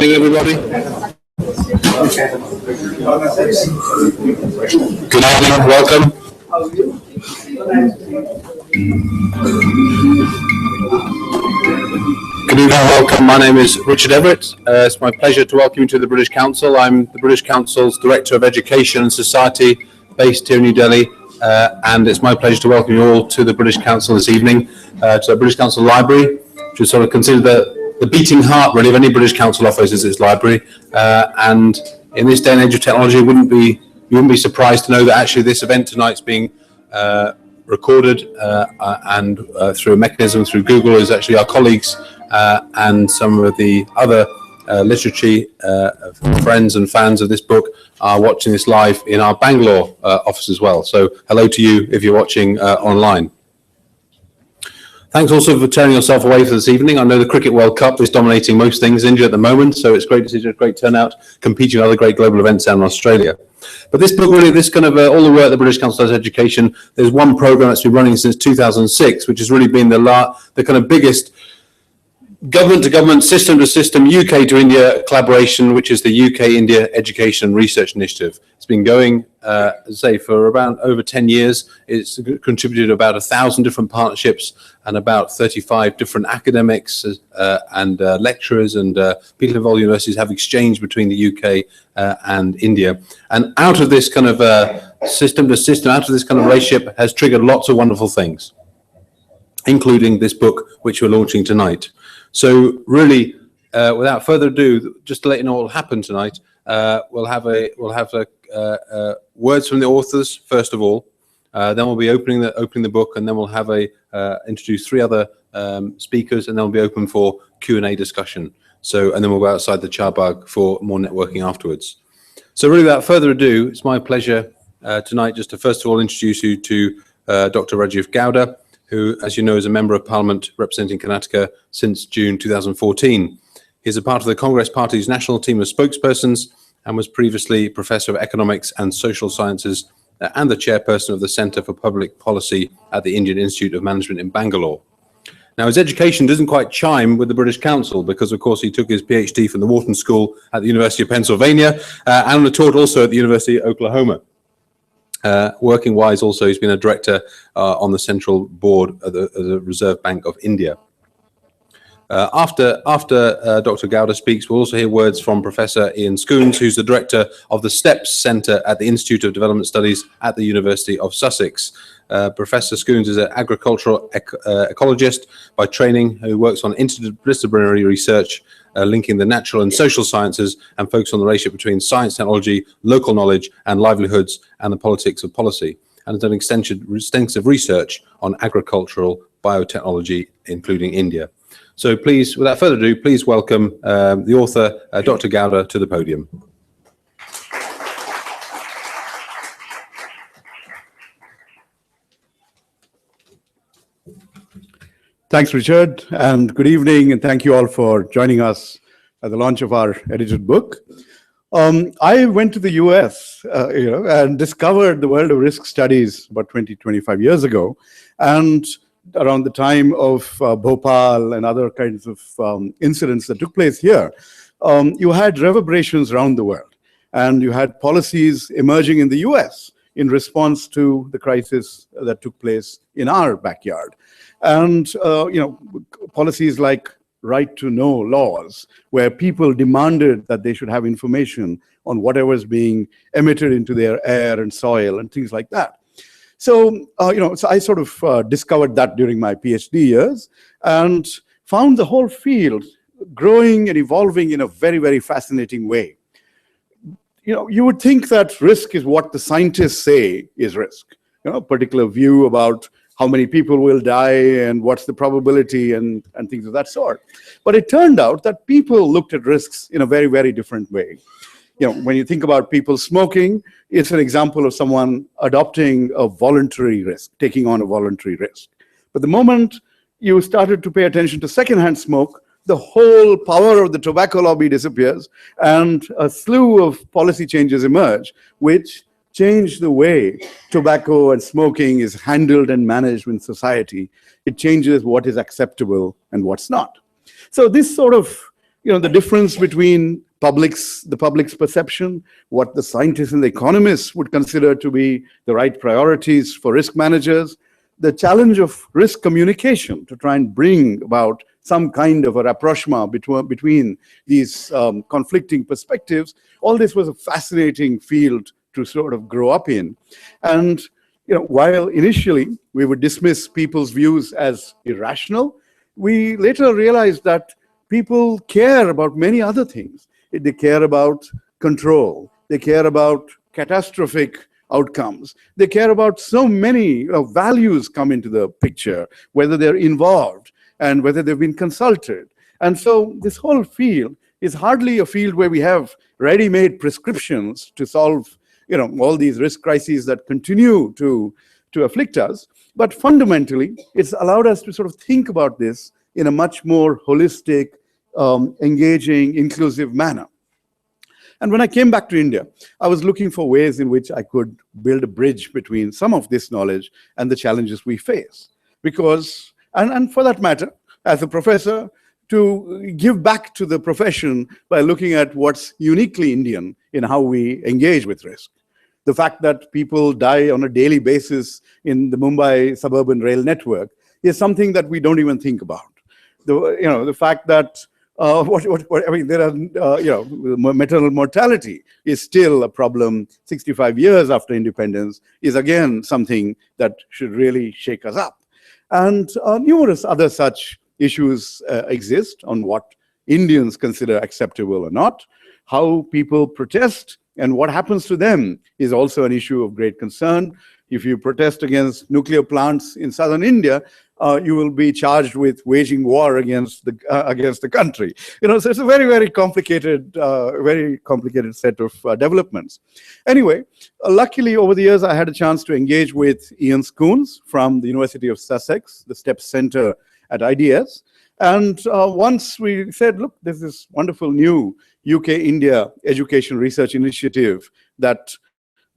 Everybody. Good evening, welcome. Good evening, welcome. My name is Richard Everett. It's my pleasure to welcome you to the British Council. I'm the British Council's Director of Education and Society based here in New Delhi, and it's my pleasure to welcome you all to the British Council this evening, to the British Council Library, which is sort of considered the beating heart, really, of any British Council office is its library. And in this day and age of technology, you wouldn't be surprised to know that actually this event tonight's being recorded and through a mechanism through Google is actually our colleagues and some of the other literature friends and fans of this book are watching this live in our Bangalore office as well. So hello to you if you're watching online. Thanks also for turning yourself away for this evening. I know the Cricket World Cup is dominating most things in India at the moment, so it's great to see a great turnout competing with other great global events down in Australia. But this book really, this kind of all the work the British Council does education, there's one program that's been running since 2006, which has really been the kind of biggest government-to-government, system-to-system, UK to India collaboration, which is the UK-India Education and Research Initiative. It's been going, as I say, for around over 10 years. It's contributed about 1,000 different partnerships and about 35 different academics and lecturers and people involved in universities have exchanged between the UK and India. And out of this kind of system-to-system, out of this kind of relationship has triggered lots of wonderful things, including this book, which we're launching tonight. So really, without further ado, just to let you know what will happen tonight, we'll have words from the authors first of all. Then we'll be opening the book, and then we'll have introduce three other speakers, and then we'll be open for Q&A discussion. So, and then we'll go outside the Charbagh for more networking afterwards. So really, without further ado, it's my pleasure tonight just to first of all introduce you to Dr. Rajeev Gowda, who, as you know, is a Member of Parliament representing Karnataka since June 2014. He's a part of the Congress Party's national team of spokespersons and was previously Professor of Economics and Social Sciences and the Chairperson of the Centre for Public Policy at the Indian Institute of Management in Bangalore. Now, his education doesn't quite chime with the British Council because, of course, he took his PhD from the Wharton School at the University of Pennsylvania and taught also at the University of Oklahoma. Working wise also, he's been a director on the Central Board of the Reserve Bank of India. After Dr. Gowda speaks, we'll also hear words from Professor Ian Scoones, who's the director of the STEPS Centre at the Institute of Development Studies at the University of Sussex. Professor Scoones is an agricultural ecologist by training who works on interdisciplinary research linking the natural and social sciences and focus on the relationship between science, technology, local knowledge and livelihoods and the politics of policy, and has done extensive research on agricultural biotechnology, including India. So please, without further ado, please welcome the author, Dr. Gowda, to the podium. Thanks, Richard, and good evening, and thank you all for joining us at the launch of our edited book. I went to the US, and discovered the world of risk studies about 25 years ago, and around the time of Bhopal and other kinds of incidents that took place here, you had reverberations around the world, and you had policies emerging in the US in response to the crisis that took place in our backyard. And, policies like right to know laws, where people demanded that they should have information on whatever was being emitted into their air and soil and things like that. So, so I sort of discovered that during my PhD years and found the whole field growing and evolving in a very, very fascinating way. You would think that risk is what the scientists say is risk, a particular view about how many people will die and what's the probability and things of that sort. But it turned out that people looked at risks in a very, very different way. When you think about people smoking, it's an example of someone adopting a voluntary risk, taking on a voluntary risk. But the moment you started to pay attention to secondhand smoke, the whole power of the tobacco lobby disappears and a slew of policy changes emerge, which change the way tobacco and smoking is handled and managed in society. It changes what is acceptable and what's not. So this sort of the difference between the public's perception, what the scientists and the economists would consider to be the right priorities for risk managers, the challenge of risk communication to try and bring about some kind of a rapprochement between these conflicting perspectives. All this was a fascinating field to sort of grow up in. And while initially we would dismiss people's views as irrational, we later realized that people care about many other things. They care about control. They care about catastrophic outcomes. They care about so many values come into the picture, whether they're involved and whether they've been consulted. And so this whole field is hardly a field where we have ready-made prescriptions to solve all these risk crises that continue to afflict us. But fundamentally, it's allowed us to sort of think about this in a much more holistic, engaging, inclusive manner. And when I came back to India, I was looking for ways in which I could build a bridge between some of this knowledge and the challenges we face. Because, and for that matter, as a professor, to give back to the profession by looking at what's uniquely Indian in how we engage with risk. The fact that people die on a daily basis in the Mumbai suburban rail network is something that we don't even think about. The fact that there are, maternal mortality is still a problem 65 years after independence is again something that should really shake us up. And numerous other such issues exist on what Indians consider acceptable or not. How people protest and what happens to them is also an issue of great concern. If you protest against nuclear plants in southern India, you will be charged with waging war against the country. So it's a very, very complicated set of developments. Anyway, luckily over the years, I had a chance to engage with Ian Scoones from the University of Sussex, the STEP Center at IDS. And once we said, look, there's this wonderful new UK-India education research initiative that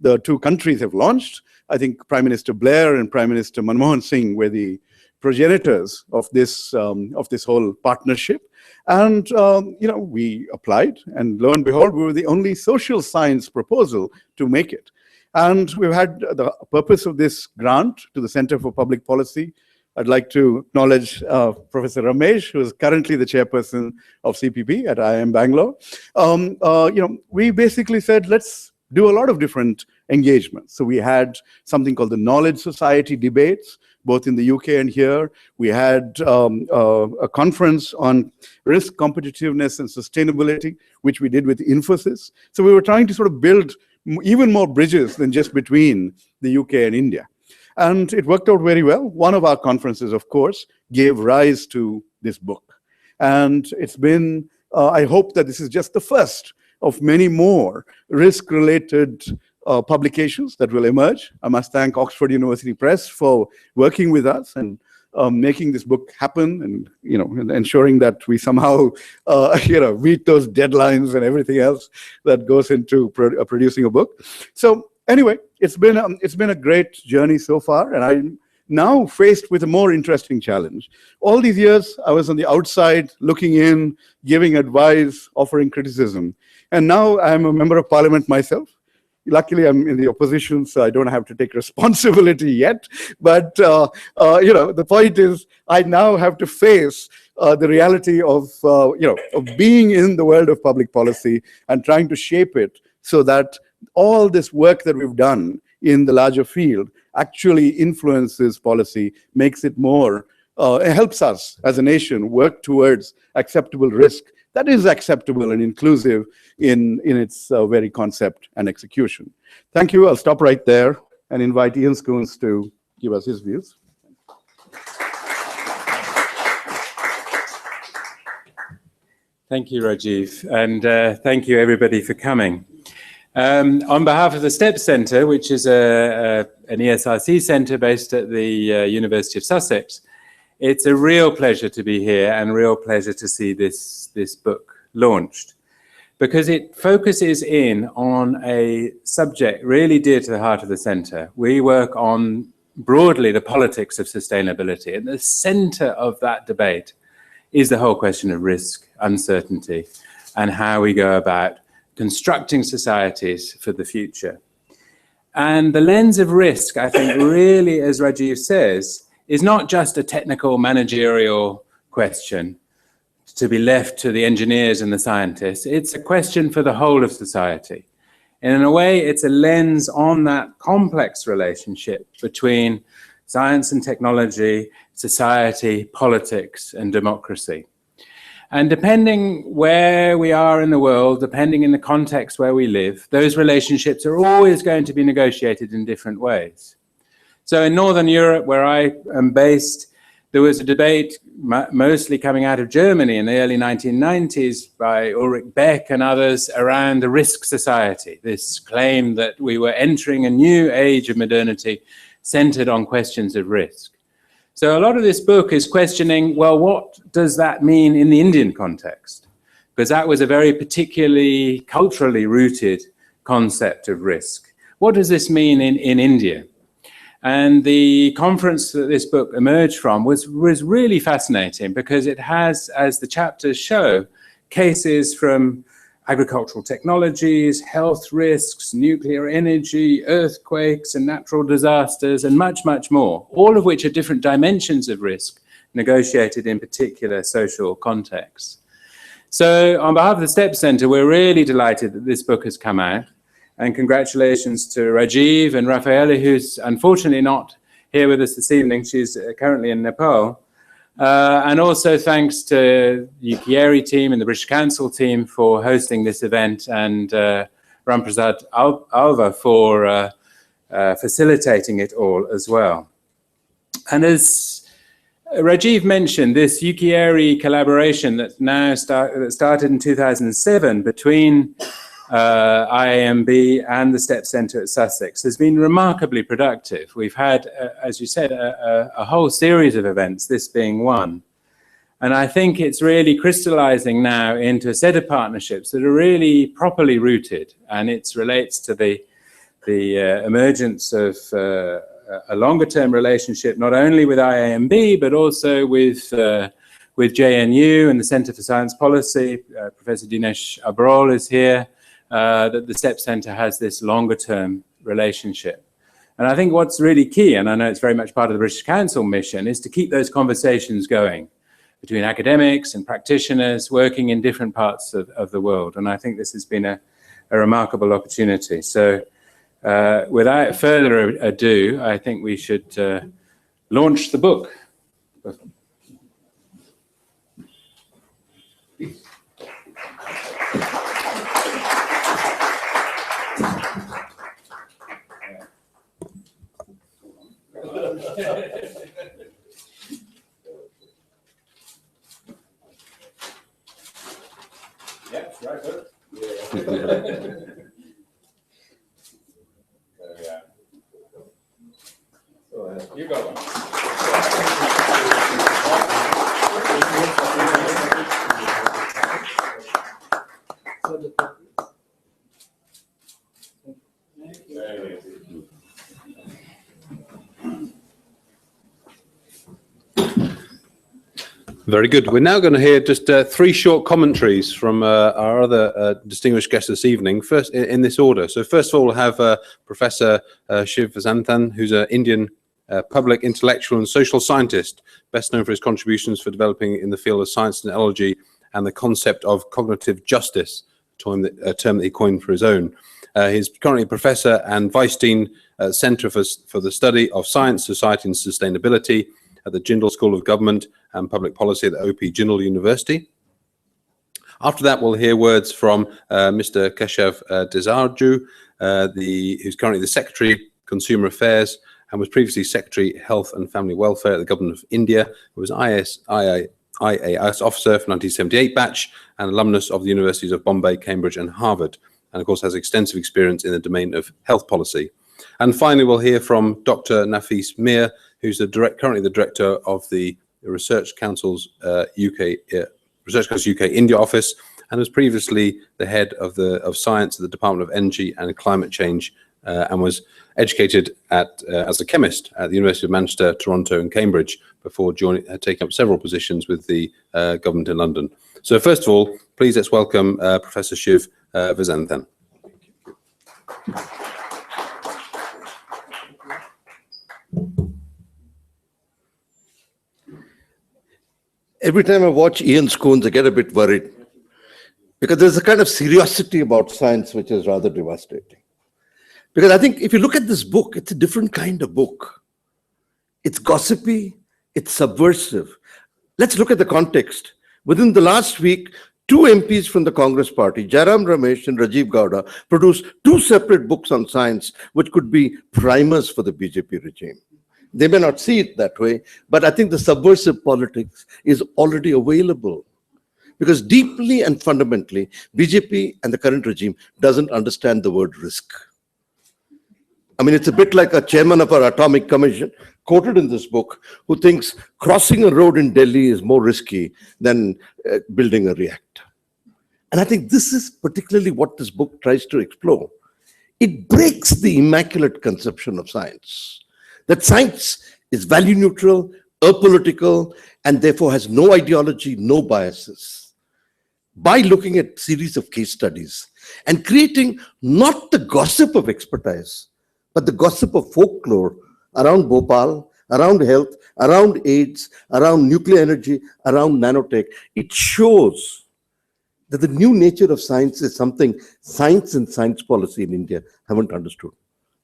the two countries have launched. I think Prime Minister Blair and Prime Minister Manmohan Singh were the progenitors of this whole partnership. And, we applied, and lo and behold, we were the only social science proposal to make it. And we've had the purpose of this grant to the Center for Public Policy. I'd like to acknowledge Professor Ramesh, who is currently the chairperson of CPP at IIM Bangalore. We basically said, let's do a lot of different engagements. So we had something called the Knowledge Society debates, both in the UK and here. We had a conference on risk, competitiveness, and sustainability, which we did with Infosys. So we were trying to sort of build even more bridges than just between the UK and India. And it worked out very well. One of our conferences, of course, gave rise to this book. And it's been, I hope that this is just the first of many more risk-related publications that will emerge. I must thank Oxford University Press for working with us and making this book happen, and and ensuring that we somehow meet those deadlines and everything else that goes into producing a book. So anyway, it's been a great journey so far, and I'm now faced with a more interesting challenge. All these years, I was on the outside, looking in, giving advice, offering criticism, and now I'm a member of Parliament myself. Luckily, I'm in the opposition, so I don't have to take responsibility yet. But the point is, I now have to face the reality of being in the world of public policy and trying to shape it so that all this work that we've done in the larger field actually influences policy, makes it more, helps us as a nation work towards acceptable risk that is acceptable and inclusive in its very concept and execution. Thank you. I'll stop right there and invite Ian Scoones to give us his views. Thank you, Rajeev, and thank you everybody for coming. On behalf of the STEP Centre, which is an ESRC centre based at the University of Sussex, it's a real pleasure to be here and a real pleasure to see this book launched, because it focuses in on a subject really dear to the heart of the centre. We work on broadly the politics of sustainability, and the centre of that debate is the whole question of risk uncertainty, and how we go about constructing societies for the future. And the lens of risk, I think, really, as Rajeev says, is not just a technical managerial question to be left to the engineers and the scientists. It's a question for the whole of society. And in a way, it's a lens on that complex relationship between science and technology, society, politics, and democracy. And depending where we are in the world, depending in the context where we live, those relationships are always going to be negotiated in different ways. So in Northern Europe, where I am based, there was a debate mostly coming out of Germany in the early 1990s by Ulrich Beck and others around the risk society, this claim that we were entering a new age of modernity centered on questions of risk. So a lot of this book is questioning, well, what does that mean in the Indian context? Because that was a very particularly culturally rooted concept of risk. What does this mean in India? And the conference that this book emerged from was really fascinating because it has, as the chapters show, cases from agricultural technologies, health risks, nuclear energy, earthquakes and natural disasters, and much, much more, all of which are different dimensions of risk negotiated in particular social contexts. So on behalf of the STEP Centre, we're really delighted that this book has come out. And congratulations to Rajeev and Raphaelle, who's unfortunately not here with us this evening. She's currently in Nepal. And also thanks to the UKERI team and the British Council team for hosting this event, and Ramprasad Alva for facilitating it all as well. And as Rajeev mentioned, this UKERI collaboration that started in 2007 between IAMB and the STEP Centre at Sussex has been remarkably productive. We've had, as you said, a whole series of events, this being one. And I think it's really crystallizing now into a set of partnerships that are really properly rooted. And it relates to the emergence of a longer term relationship, not only with IAMB, but also with JNU and the Centre for Science Policy. Professor Dinesh Abrol is here. That the STEP Centre has this longer term relationship. And I think what's really key, and I know it's very much part of the British Council mission, is to keep those conversations going between academics and practitioners working in different parts of the world. And I think this has been a remarkable opportunity. So without further ado, I think we should launch the book. Yeah, right, good. You go on. Very good. We're now going to hear just three short commentaries from our other distinguished guests this evening, first in this order. So first of all, we'll have Professor Shiv Visvanathan, who's an Indian public, intellectual and social scientist, best known for his contributions for developing in the field of science and technology and the concept of cognitive justice, a term that he coined for his own. He's currently a professor and vice dean at Centre for the Study of Science, Society and Sustainability at the Jindal School of Government and Public Policy at the OP Jindal University. After that, we'll hear words from Mr.Keshav Desiraju, who's currently the Secretary Consumer Affairs and was previously Secretary Health and Family Welfare at the Government of India, who was IAS officer for 1978 batch and alumnus of the Universities of Bombay, Cambridge and Harvard, and of course has extensive experience in the domain of health policy. And finally, we'll hear from Dr.Nafees Meah, who's currently the director of the Research Council's Research Council UK India office, and was previously the head of science at the Department of Energy and Climate Change, and was educated as a chemist at the University of Manchester, Toronto, and Cambridge before taking up several positions with the government in London. So first of all, please let's welcome Professor Shiv Visvanathan. Every time I watch Ian Scoones, I get a bit worried because there's a kind of seriosity about science which is rather devastating. Because I think if you look at this book, it's a different kind of book. It's gossipy, it's subversive. Let's look at the context. Within the last week, 2 MPs from the Congress party, Jairam Ramesh and Rajeev Gowda, produced 2 separate books on science, which could be primers for the BJP regime. They may not see it that way, but I think the subversive politics is already available. Because deeply and fundamentally, BJP and the current regime doesn't understand the word risk. I mean, it's a bit like a chairman of our atomic commission, quoted in this book, who thinks crossing a road in Delhi is more risky than building a reactor. And I think this is particularly what this book tries to explore. It breaks the immaculate conception of science. That science is value neutral, apolitical, and therefore has no ideology, no biases. By looking at series of case studies and creating not the gossip of expertise, but the gossip of folklore around Bhopal, around health, around AIDS, around nuclear energy, around nanotech, it shows that the new nature of science is something science and science policy in India haven't understood.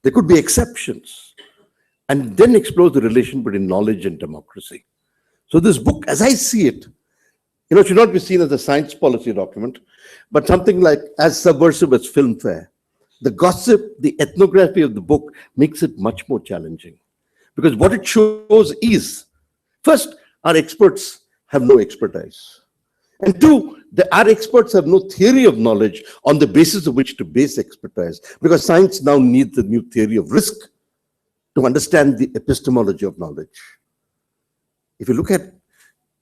There could be exceptions. And then explore the relation between knowledge and democracy. So this book, as I see it, should not be seen as a science policy document, but something like as subversive as filmfare. The gossip, the ethnography of the book makes it much more challenging. Because what it shows is, first, our experts have no expertise. And 2, our experts have no theory of knowledge on the basis of which to base expertise. Because science now needs a new theory of risk to understand the epistemology of knowledge. If you look at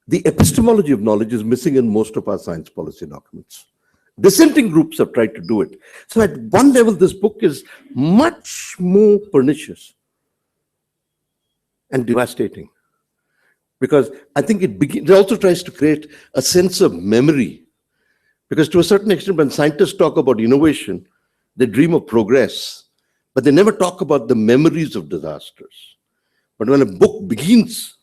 the epistemology of knowledge is missing in most of our science policy documents. Dissenting groups have tried to do it. So at one level, this book is much more pernicious and devastating. Because I think it also tries to create a sense of memory. Because to a certain extent, when scientists talk about innovation, they dream of progress. But they never talk about the memories of disasters. But when a book begins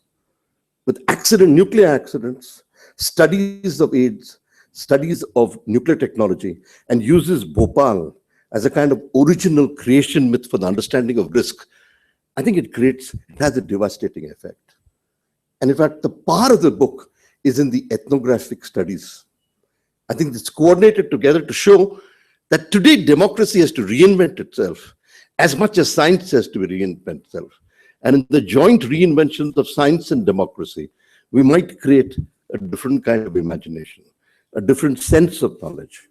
with nuclear accidents, studies of AIDS, studies of nuclear technology, and uses Bhopal as a kind of original creation myth for the understanding of risk, I think it has a devastating effect. And in fact, the power of the book is in the ethnographic studies. I think it's coordinated together to show that today democracy has to reinvent itself as much as science has to reinvent itself. And in the joint reinventions of science and democracy, we might create a different kind of imagination, a different sense of knowledge,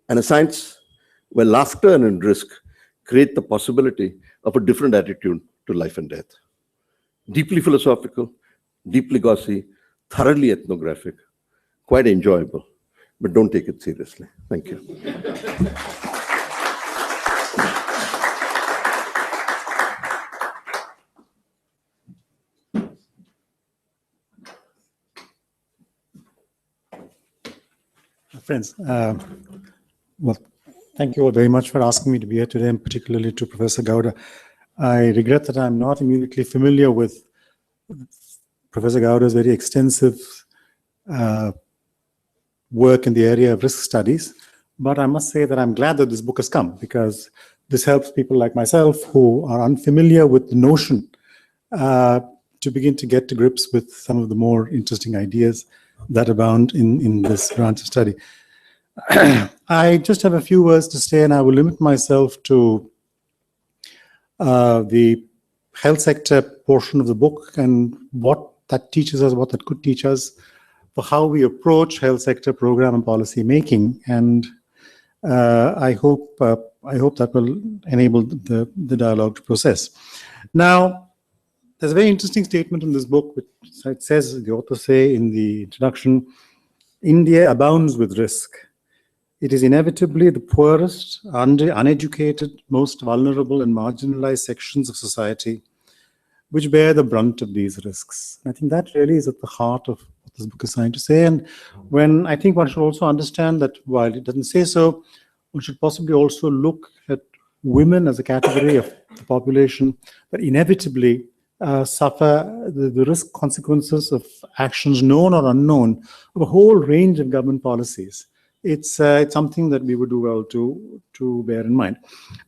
and a science where laughter and risk create the possibility of a different attitude to life and death. Deeply philosophical, deeply gossy, thoroughly ethnographic, quite enjoyable, but don't take it seriously. Thank you. Friends, well, thank you all very much for asking me to be here today, and particularly to Professor Gowda. I regret that I'm not immediately familiar with Professor Gowda's very extensive work in the area of risk studies, but I must say that I'm glad that this book has come, because this helps people like myself who are unfamiliar with the notion to begin to get to grips with some of the more interesting ideas that abound in this branch of study. I just have a few words to say, and I will limit myself to the health sector portion of the book and what that teaches us, what that could teach us for how we approach health sector program and policy making. And I hope that will enable the dialogue to process. Now, there's a very interesting statement in this book, which it says, the authors say in the introduction, India abounds with risk. It is inevitably the poorest, uneducated, most vulnerable and marginalized sections of society which bear the brunt of these risks. And I think that really is at the heart of what what this book is trying to say. And when I think one should also understand that while it doesn't say so, one should possibly also look at women as a category of the population that inevitably suffer the risk consequences of actions known or unknown of a whole range of government policies. It's something that we would do well to bear in mind.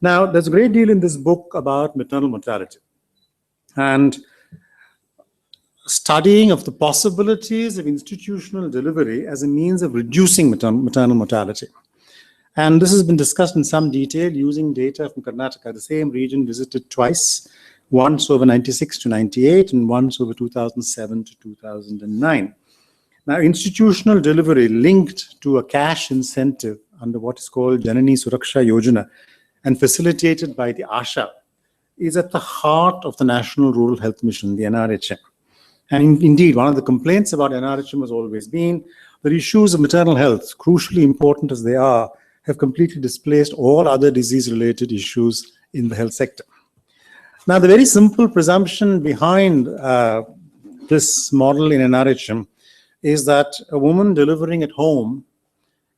Now, there's a great deal in this book about maternal mortality and studying of the possibilities of institutional delivery as a means of reducing maternal mortality. And this has been discussed in some detail using data from Karnataka, the same region visited twice, once over 96 to 98 and once over 2007 to 2009. Now, institutional delivery linked to a cash incentive under what is called Janani Suraksha Yojana and facilitated by the ASHA is at the heart of the National Rural Health Mission, the NRHM. And indeed, one of the complaints about NRHM has always been that issues of maternal health, crucially important as they are, have completely displaced all other disease-related issues in the health sector. Now, the very simple presumption behind this model in NRHM is that a woman delivering at home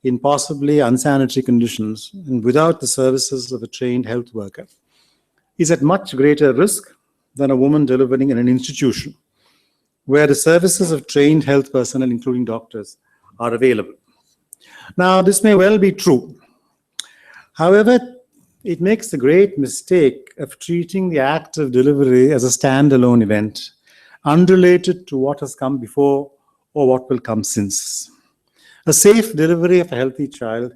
in possibly unsanitary conditions and without the services of a trained health worker is at much greater risk than a woman delivering in an institution where the services of trained health personnel, including doctors, are available. Now, this may well be true. However, it makes the great mistake of treating the act of delivery as a standalone event, unrelated to what has come before or what will come since. A safe delivery of a healthy child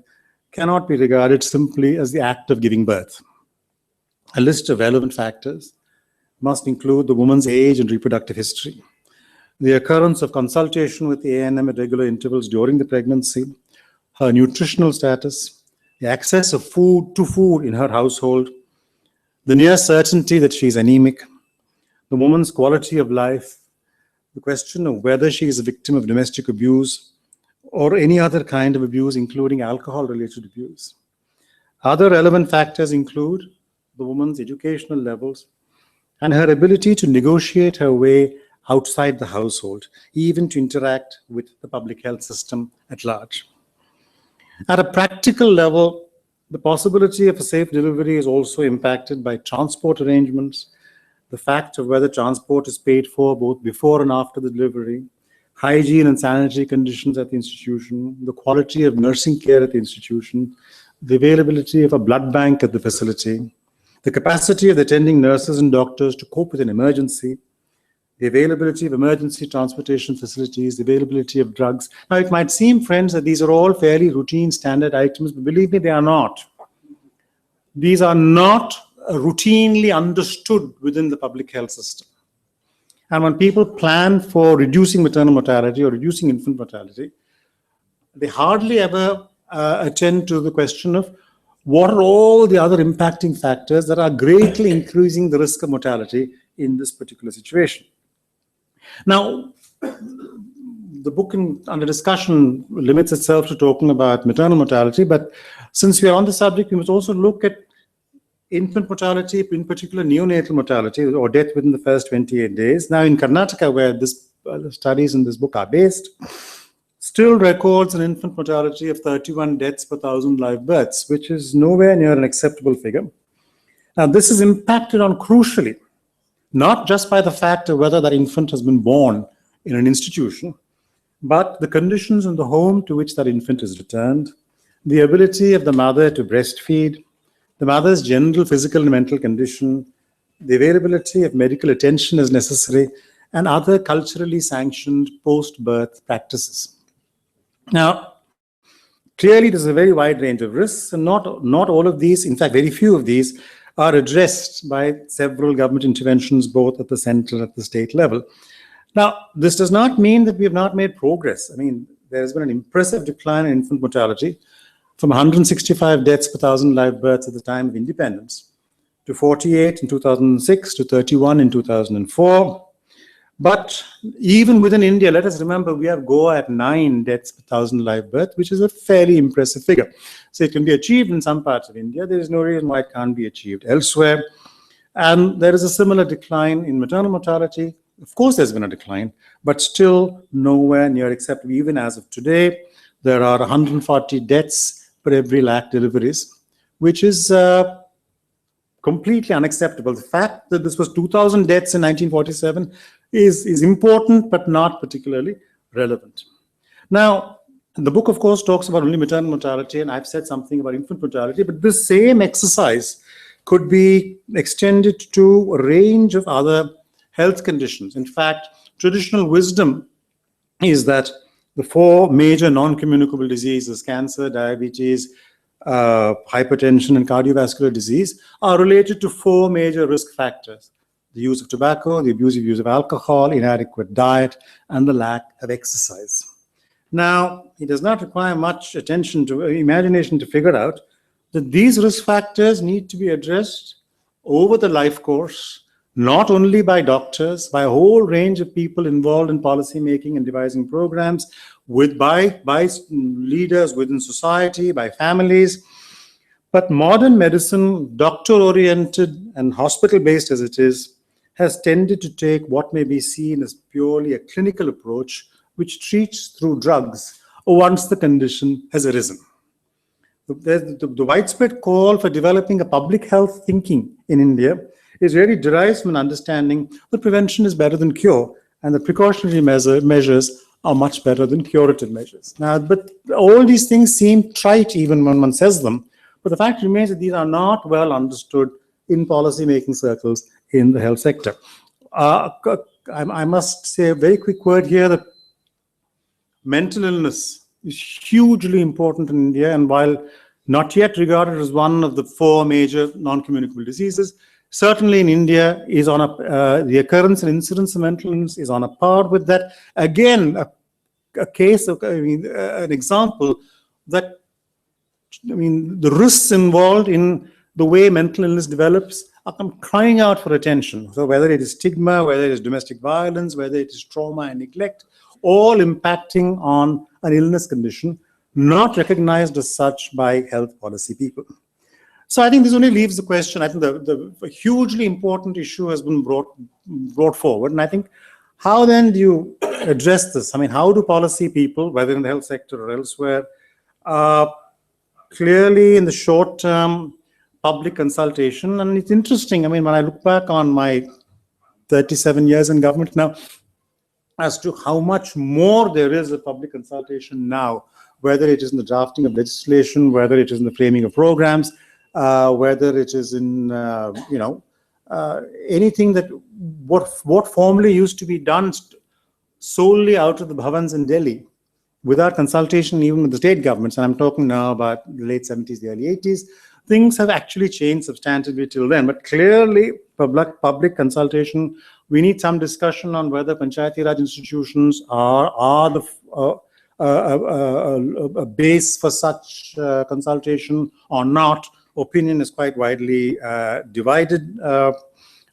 cannot be regarded simply as the act of giving birth. A list of relevant factors must include the woman's age and reproductive history, the occurrence of consultation with the A&M at regular intervals during the pregnancy, her nutritional status, the access of food in her household, the near certainty that she is anemic, the woman's quality of life, the question of whether she is a victim of domestic abuse or any other kind of abuse, including alcohol-related abuse. Other relevant factors include the woman's educational levels and her ability to negotiate her way outside the household, even to interact with the public health system at large. At a practical level, the possibility of a safe delivery is also impacted by transport arrangements, the fact of whether transport is paid for both before and after the delivery, hygiene and sanitary conditions at the institution, the quality of nursing care at the institution, the availability of a blood bank at the facility, the capacity of the attending nurses and doctors to cope with an emergency, the availability of emergency transportation facilities, the availability of drugs. Now, it might seem, friends, that these are all fairly routine standard items, but believe me, they are not. These are not routinely understood within the public health system. And when people plan for reducing maternal mortality or reducing infant mortality, they hardly ever attend to the question of what are all the other impacting factors that are greatly increasing the risk of mortality in this particular situation. Now, the book under discussion limits itself to talking about maternal mortality, but since we are on the subject, we must also look at infant mortality, in particular neonatal mortality or death within the first 28 days. Now, in Karnataka, where this studies in this book are based, still records an infant mortality of 31 deaths per 1,000 live births, which is nowhere near an acceptable figure. Now, this is impacted on crucially, not just by the fact of whether that infant has been born in an institution, but the conditions in the home to which that infant is returned, the ability of the mother to breastfeed, the mother's general physical and mental condition, the availability of medical attention as necessary, and other culturally sanctioned post-birth practices. Now, clearly, there's a very wide range of risks, and not all of these, in fact, very few of these, are addressed by several government interventions, both at the central and at the state level. Now, this does not mean that we have not made progress. I mean, there has been an impressive decline in infant mortality from 165 deaths per 1,000 live births at the time of independence to 48 in 2006 to 31 in 2004. But even within India, let us remember, we have Goa at 9 deaths per 1,000 live births, which is a fairly impressive figure. So it can be achieved in some parts of India. There is no reason why it can't be achieved elsewhere. And there is a similar decline in maternal mortality, Of course, there's been a decline, but still nowhere near acceptable. Even as of today, there are 140 deaths per every lakh deliveries, which is completely unacceptable. The fact that this was 2,000 deaths in 1947 is important, but not particularly relevant. Now, the book, of course, talks about only maternal mortality, and I've said something about infant mortality, but this same exercise could be extended to a range of other health conditions. In fact, traditional wisdom is that the four major non-communicable diseases, cancer, diabetes, hypertension, and cardiovascular disease, are related to four major risk factors: the use of tobacco, the abusive use of alcohol, inadequate diet, and the lack of exercise. Now, it does not require much attention to imagination to figure out that these risk factors need to be addressed over the life course, not only by doctors, by a whole range of people involved in policy making and devising programs, by leaders within society, by families. But modern medicine, doctor-oriented and hospital-based as it is, has tended to take what may be seen as purely a clinical approach, which treats through drugs once the condition has arisen. The widespread call for developing a public health thinking in India is really derives from an understanding that prevention is better than cure, and that precautionary measures are much better than curative measures. Now, but all these things seem trite even when one says them, but the fact remains that these are not well understood in policy-making circles in the health sector. I must say a very quick word here that mental illness is hugely important in India, and while not yet regarded as one of the four major non-communicable diseases, certainly in India is on the occurrence and incidence of mental illness is on a par with that. Again, a case of, an example that, the risks involved in the way mental illness develops are crying out for attention. So whether it is stigma, whether it is domestic violence, whether it is trauma and neglect, all impacting on an illness condition, not recognized as such by health policy people. So I think this only leaves the question. I think the hugely important issue has been brought forward. And I think, how then do you address this? How do policy people, whether in the health sector or elsewhere, clearly in the short term, public consultation? And it's interesting, when I look back on my 37 years in government now, as to how much more there is of public consultation now, whether it is in the drafting of legislation, whether it is in the framing of programs, whether it is in, anything that what formerly used to be done solely out of the bhavans in Delhi, without consultation even with the state governments, and I'm talking now about the late 70s, the early 80s, things have actually changed substantively till then. But clearly, public consultation, we need some discussion on whether Panchayati Raj institutions are a base for such consultation or not. Opinion is quite widely divided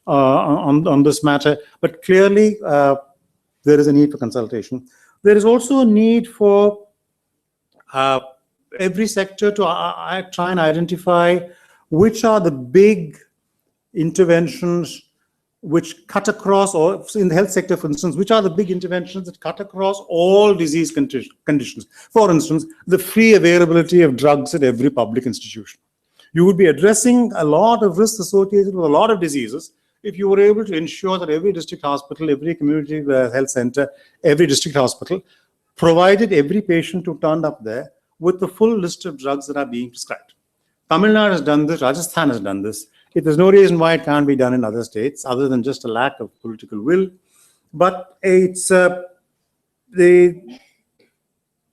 on this matter, but clearly there is a need for consultation. There is also a need for every sector to try and identify which are the big interventions which cut across, or in the health sector, for instance, which are the big interventions that cut across all disease conditions. For instance, the free availability of drugs at every public institution. You would be addressing a lot of risks associated with a lot of diseases if you were able to ensure that every district hospital, every community health center, every district hospital provided every patient who turned up there with the full list of drugs that are being prescribed. Tamil Nadu has done this, Rajasthan has done this. There's no reason why it can't be done in other states other than just a lack of political will. But it's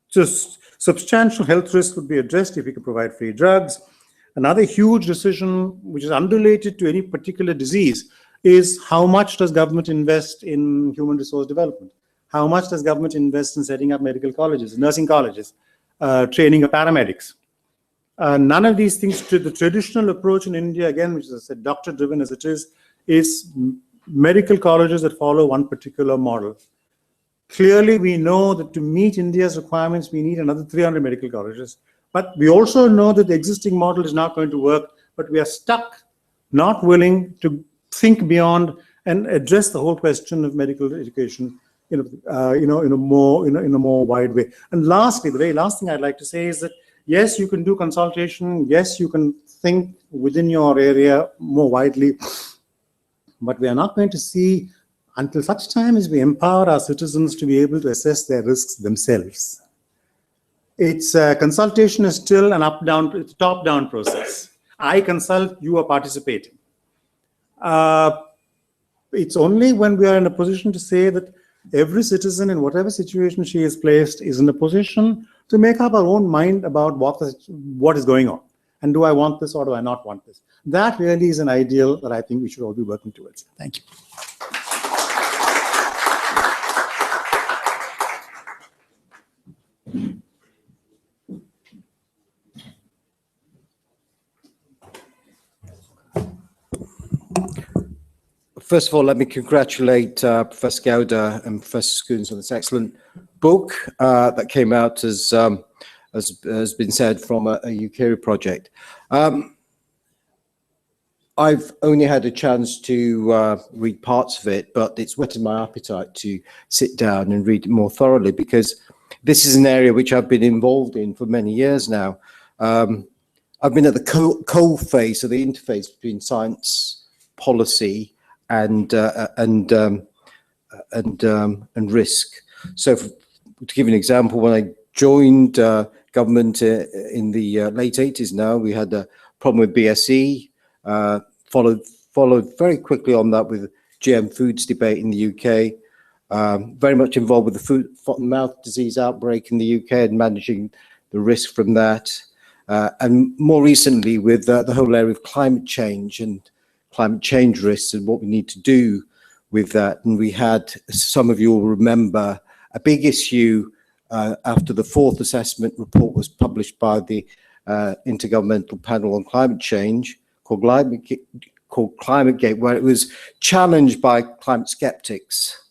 just substantial health risks would be addressed if we could provide free drugs. Another huge decision, which is unrelated to any particular disease, is how much does government invest in human resource development? How much does government invest in setting up medical colleges, nursing colleges, training of paramedics? None of these things. The traditional approach in India, again, which is, I said, doctor-driven as it is medical colleges that follow one particular model. Clearly, we know that to meet India's requirements, we need another 300 medical colleges. But we also know that the existing model is not going to work, but we are stuck, not willing to think beyond and address the whole question of medical education, in a more wide way. And lastly, the very last thing I'd like to say is that yes, you can do consultation. Yes, you can think within your area more widely, but we are not going to see until such time as we empower our citizens to be able to assess their risks themselves. It's consultation is still an top-down process. I consult, you are participating. It's only when we are in a position to say that every citizen, in whatever situation she is placed, is in a position to make up our own mind about what is going on. And do I want this or do I not want this? That really is an ideal that I think we should all be working towards. Thank you. First of all, let me congratulate Professor Gowda and Professor Scoones on this excellent book that came out, as has been said, from a UK project. I've only had a chance to read parts of it, but it's whetted my appetite to sit down and read it more thoroughly, because this is an area which I've been involved in for many years now. I've been at the coal phase, so the interface between science, policy, and risk. So, to give you an example, when I joined government in the late 80s, now we had a problem with BSE. Followed very quickly on that with GM foods debate in the UK. Very much involved with the foot and mouth disease outbreak in the UK and managing the risk from that. And more recently with the whole area of climate change and climate change risks and what we need to do with that. And we had, some of you will remember, a big issue after the fourth assessment report was published by the Intergovernmental Panel on Climate Change, called ClimateGate, where it was challenged by climate skeptics.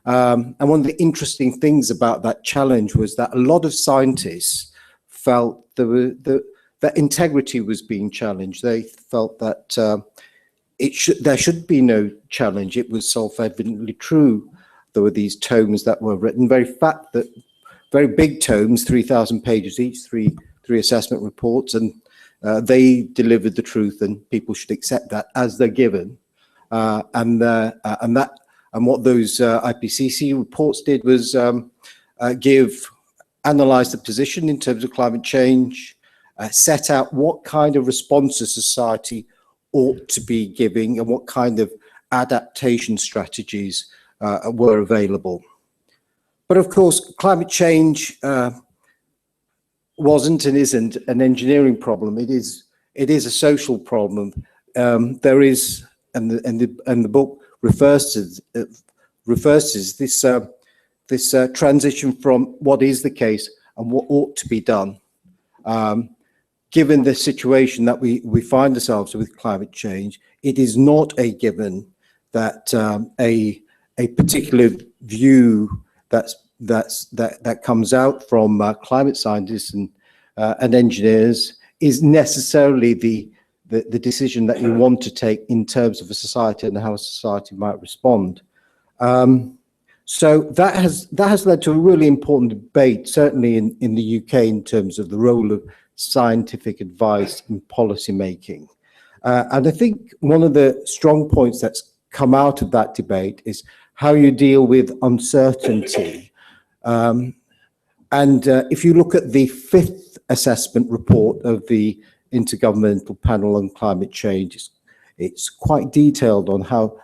And one of the interesting things about that challenge was that a lot of scientists felt that integrity was being challenged. They felt that there should be no challenge. It was self-evidently true. There were these tomes that were written, very big tomes, 3,000 pages each, three assessment reports, and they delivered the truth, and people should accept that as they're given. And what those IPCC reports did was analyze the position in terms of climate change, set out what kind of responses society ought to be giving and what kind of adaptation strategies were available. But of course, climate change wasn't and isn't an engineering problem. It is a social problem. There is, and the book refers to this transition from what is the case and what ought to be done. Given the situation that we find ourselves with climate change, it is not a given that a particular view that comes out from climate scientists and engineers is necessarily the decision that you want to take in terms of a society and how a society might respond. So that has led to a really important debate, certainly in the UK, in terms of the role of scientific advice in policy making. And I think one of the strong points that's come out of that debate is how you deal with uncertainty. And if you look at the fifth assessment report of the Intergovernmental Panel on Climate Change, it's quite detailed on how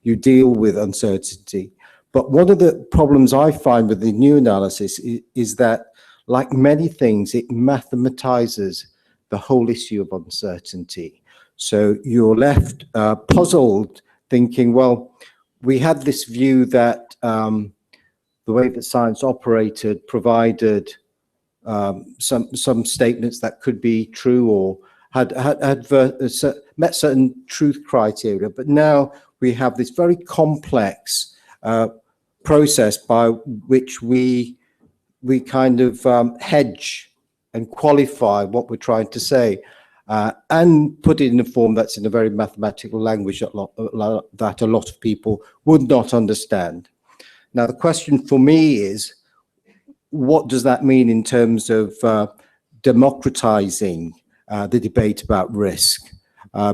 you deal with uncertainty. But one of the problems I find with the new analysis is that, like many things, it mathematizes the whole issue of uncertainty. So you're left puzzled, thinking, well, we had this view that the way that science operated provided some statements that could be true or had met certain truth criteria, but now we have this very complex process by which we kind of hedge and qualify what we're trying to say. and put it in a form that's in a very mathematical language that a lot of people would not understand. Now, the question for me is, what does that mean in terms of democratizing the debate about risk?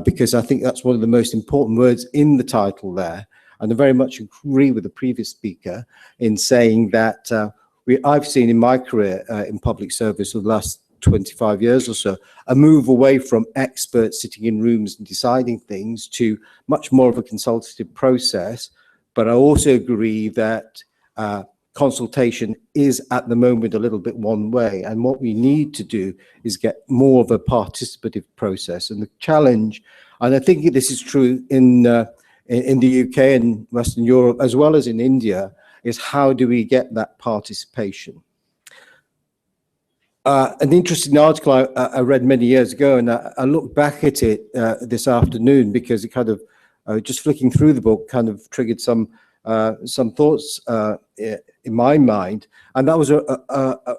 Because I think that's one of the most important words in the title there. And I very much agree with the previous speaker in saying that I've seen in my career in public service for the last 25 years or so, a move away from experts sitting in rooms and deciding things to much more of a consultative process. But I also agree that consultation is at the moment a little bit one way. And what we need to do is get more of a participative process. And the challenge, and I think this is true in the UK and Western Europe, as well as in India, is how do we get that participation? An interesting article I read many years ago, and I looked back at it this afternoon because it kind of, just flicking through the book, kind of triggered some thoughts in my mind. And that was a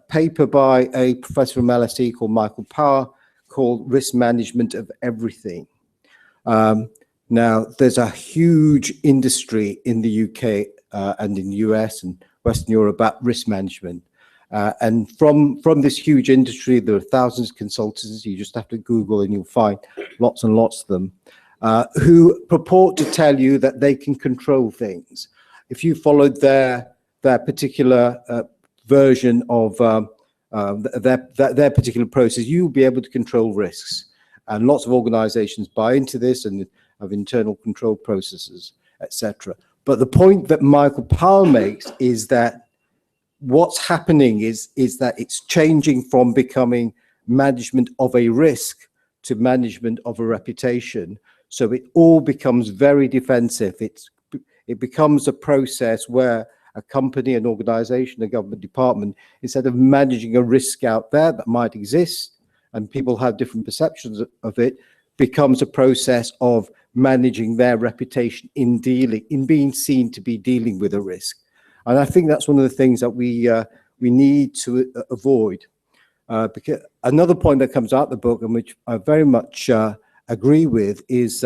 paper by a professor from LSE called Michael Power called Risk Management of Everything. Now, there's a huge industry in the UK and in the US and Western Europe about risk management. And from this huge industry, there are thousands of consultants. You just have to Google and you'll find lots and lots of them who purport to tell you that they can control things. If you followed their particular version of their particular process, you'll be able to control risks. And lots of organizations buy into this and have internal control processes, etc. But the point that Michael Powell makes is that what's happening is that it's changing from becoming management of a risk to management of a reputation. So it all becomes very defensive. It becomes a process where a company, an organization, a government department, instead of managing a risk out there that might exist and people have different perceptions of it, becomes a process of managing their reputation in being seen to be dealing with a risk. And I think that's one of the things that we need to avoid. Because another point that comes out of the book, and which I very much agree with, is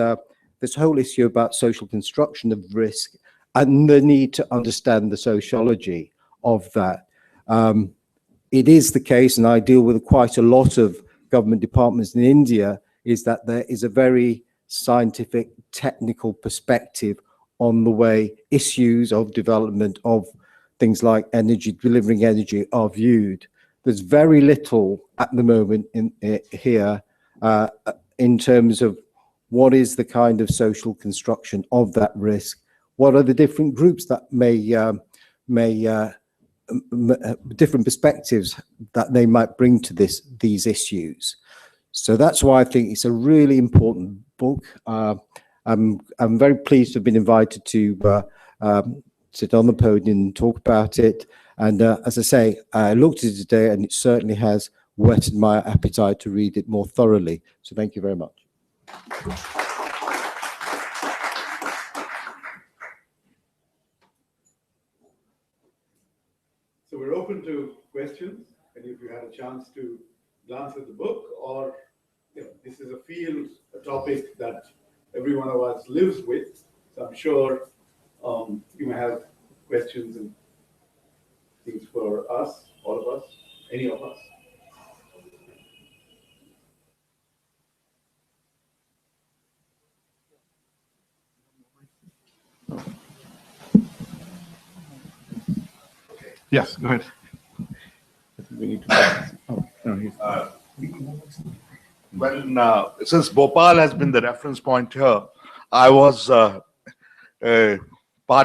this whole issue about social construction of risk and the need to understand the sociology of that. It is the case, and I deal with quite a lot of government departments in India, is that there is a very scientific, technical perspective on the way issues of development of things like energy, delivering energy, are viewed. There's very little at the moment here in terms of what is the kind of social construction of that risk. What are the different groups that different perspectives that they might bring to these issues. So that's why I think it's a really important book. I'm very pleased to have been invited to sit on the podium and talk about it. And as I say, I looked at it today and it certainly has whetted my appetite to read it more thoroughly. So thank you very much. So we're open to questions, and if you had a chance to glance at the book, or this is a field, a topic that every one of us lives with. So I'm sure you may have questions and things for us, all of us, any of us. Yes, go ahead. We need to. Since Bhopal has been the reference point here, I was part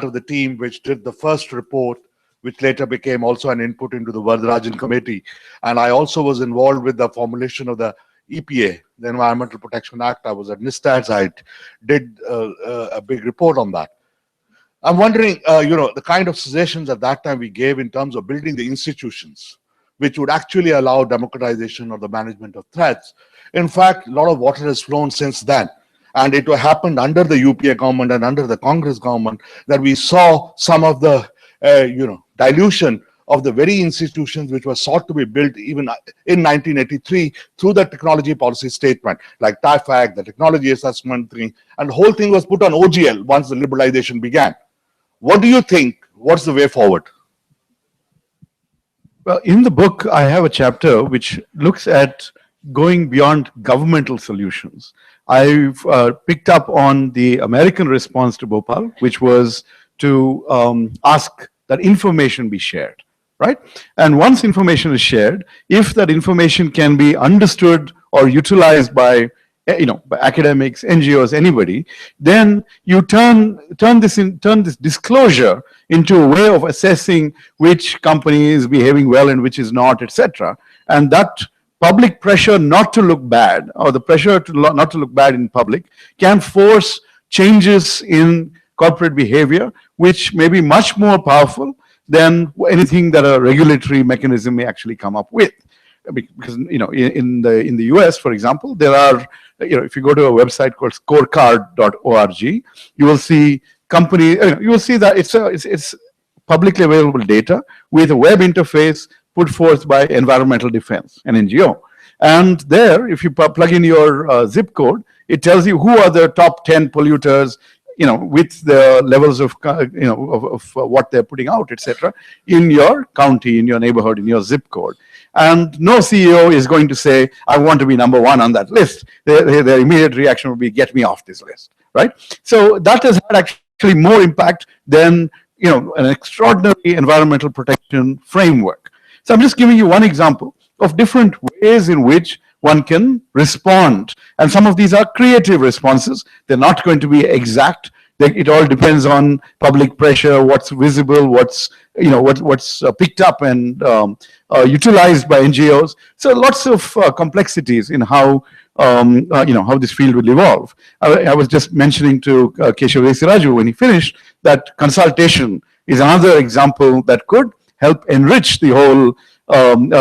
of the team which did the first report, which later became also an input into the Visvanathan committee. And I also was involved with the formulation of the EPA, the Environmental Protection Act. I was at NISTADS. I did a big report on that. I'm wondering, the kind of suggestions at that time we gave in terms of building the institutions, which would actually allow democratization of the management of threats. In fact, a lot of water has flown since then. And it happened under the UPA government and under the Congress government that we saw some of the, dilution of the very institutions which were sought to be built even in 1983 through the technology policy statement, like TIFAC, the technology assessment thing, and the whole thing was put on OGL once the liberalization began. What do you think? What's the way forward? Well, in the book, I have a chapter which looks at going beyond governmental solutions. I've picked up on the American response to Bhopal, which was to ask that information be shared, right? And once information is shared, if that information can be understood or utilized by by academics, NGOs, anybody, then you turn this disclosure into a way of assessing which company is behaving well and which is not, etc. And that public pressure not to look bad, or the pressure to not to look bad in public, can force changes in corporate behavior, which may be much more powerful than anything that a regulatory mechanism may actually come up with. Because in the US, for example, there are, if you go to a website called scorecard.org, you will see you will see that it's publicly available data with a web interface put forth by Environmental Defense, an NGO. And there, if you plug in your zip code, it tells you who are the top 10 polluters, with the levels of, of what they're putting out, etc., in your county, in your neighborhood, in your zip code. And no CEO is going to say, I want to be number one on that list. Their immediate reaction would be, get me off this list, right? So that has had actually more impact than, an extraordinary environmental protection framework. So I'm just giving you one example of different ways in which one can respond. And some of these are creative responses. They're not going to be exact. It all depends on public pressure, what's visible, what's picked up and utilized by NGOs. So lots of complexities in how how this field will evolve. I was just mentioning to Keshav Desiraju when he finished that consultation is another example that could help enrich the whole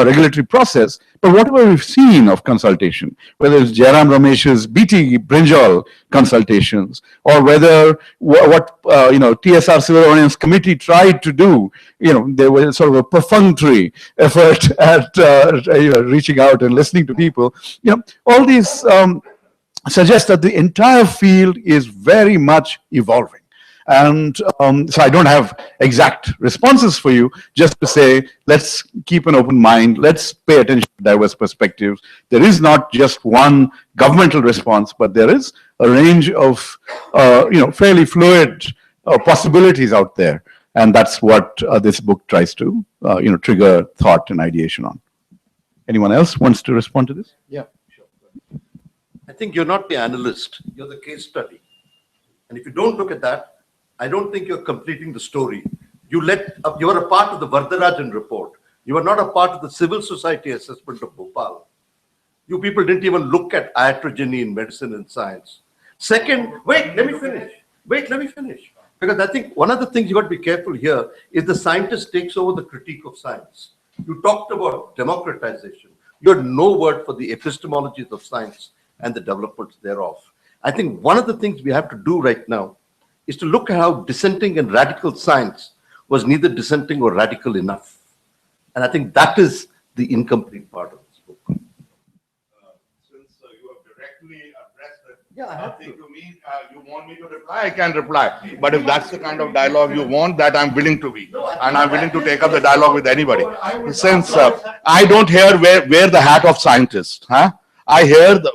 regulatory process. But whatever we've seen of consultation, whether it's Jairam Ramesh's BT Brinjal consultations, or whether what TSR Sivaramayan's committee tried to do, there was sort of a perfunctory effort at reaching out and listening to people. All these suggest that the entire field is very much evolving. And so I don't have exact responses for you, just to say, let's keep an open mind, let's pay attention to diverse perspectives. There is not just one governmental response, but there is a range of, fairly fluid possibilities out there. And that's what this book tries to, trigger thought and ideation on. Anyone else wants to respond to this? Yeah, sure. I think you're not the analyst, you're the case study. And if you don't look at that, I don't think you're completing the story. You are a part of the Vardarajan report. You are not a part of the civil society assessment of Bhopal. You people didn't even look at iatrogeny in medicine and science. Second, wait, let me finish. Because I think one of the things you got to be careful here is the scientist takes over the critique of science. You talked about democratization. You had no word for the epistemologies of science and the developments thereof. I think one of the things we have to do right now is to look at how dissenting and radical science was neither dissenting or radical enough. And I think that is the incomplete part of this book. Since you have directly addressed it, Yeah, I have think to me, you want me to reply, I can reply. But if that's the kind of dialogue you want, that I'm willing to be. And I'm willing to take up the dialogue with anybody. Since I don't hear wear the hat of scientist. I hear the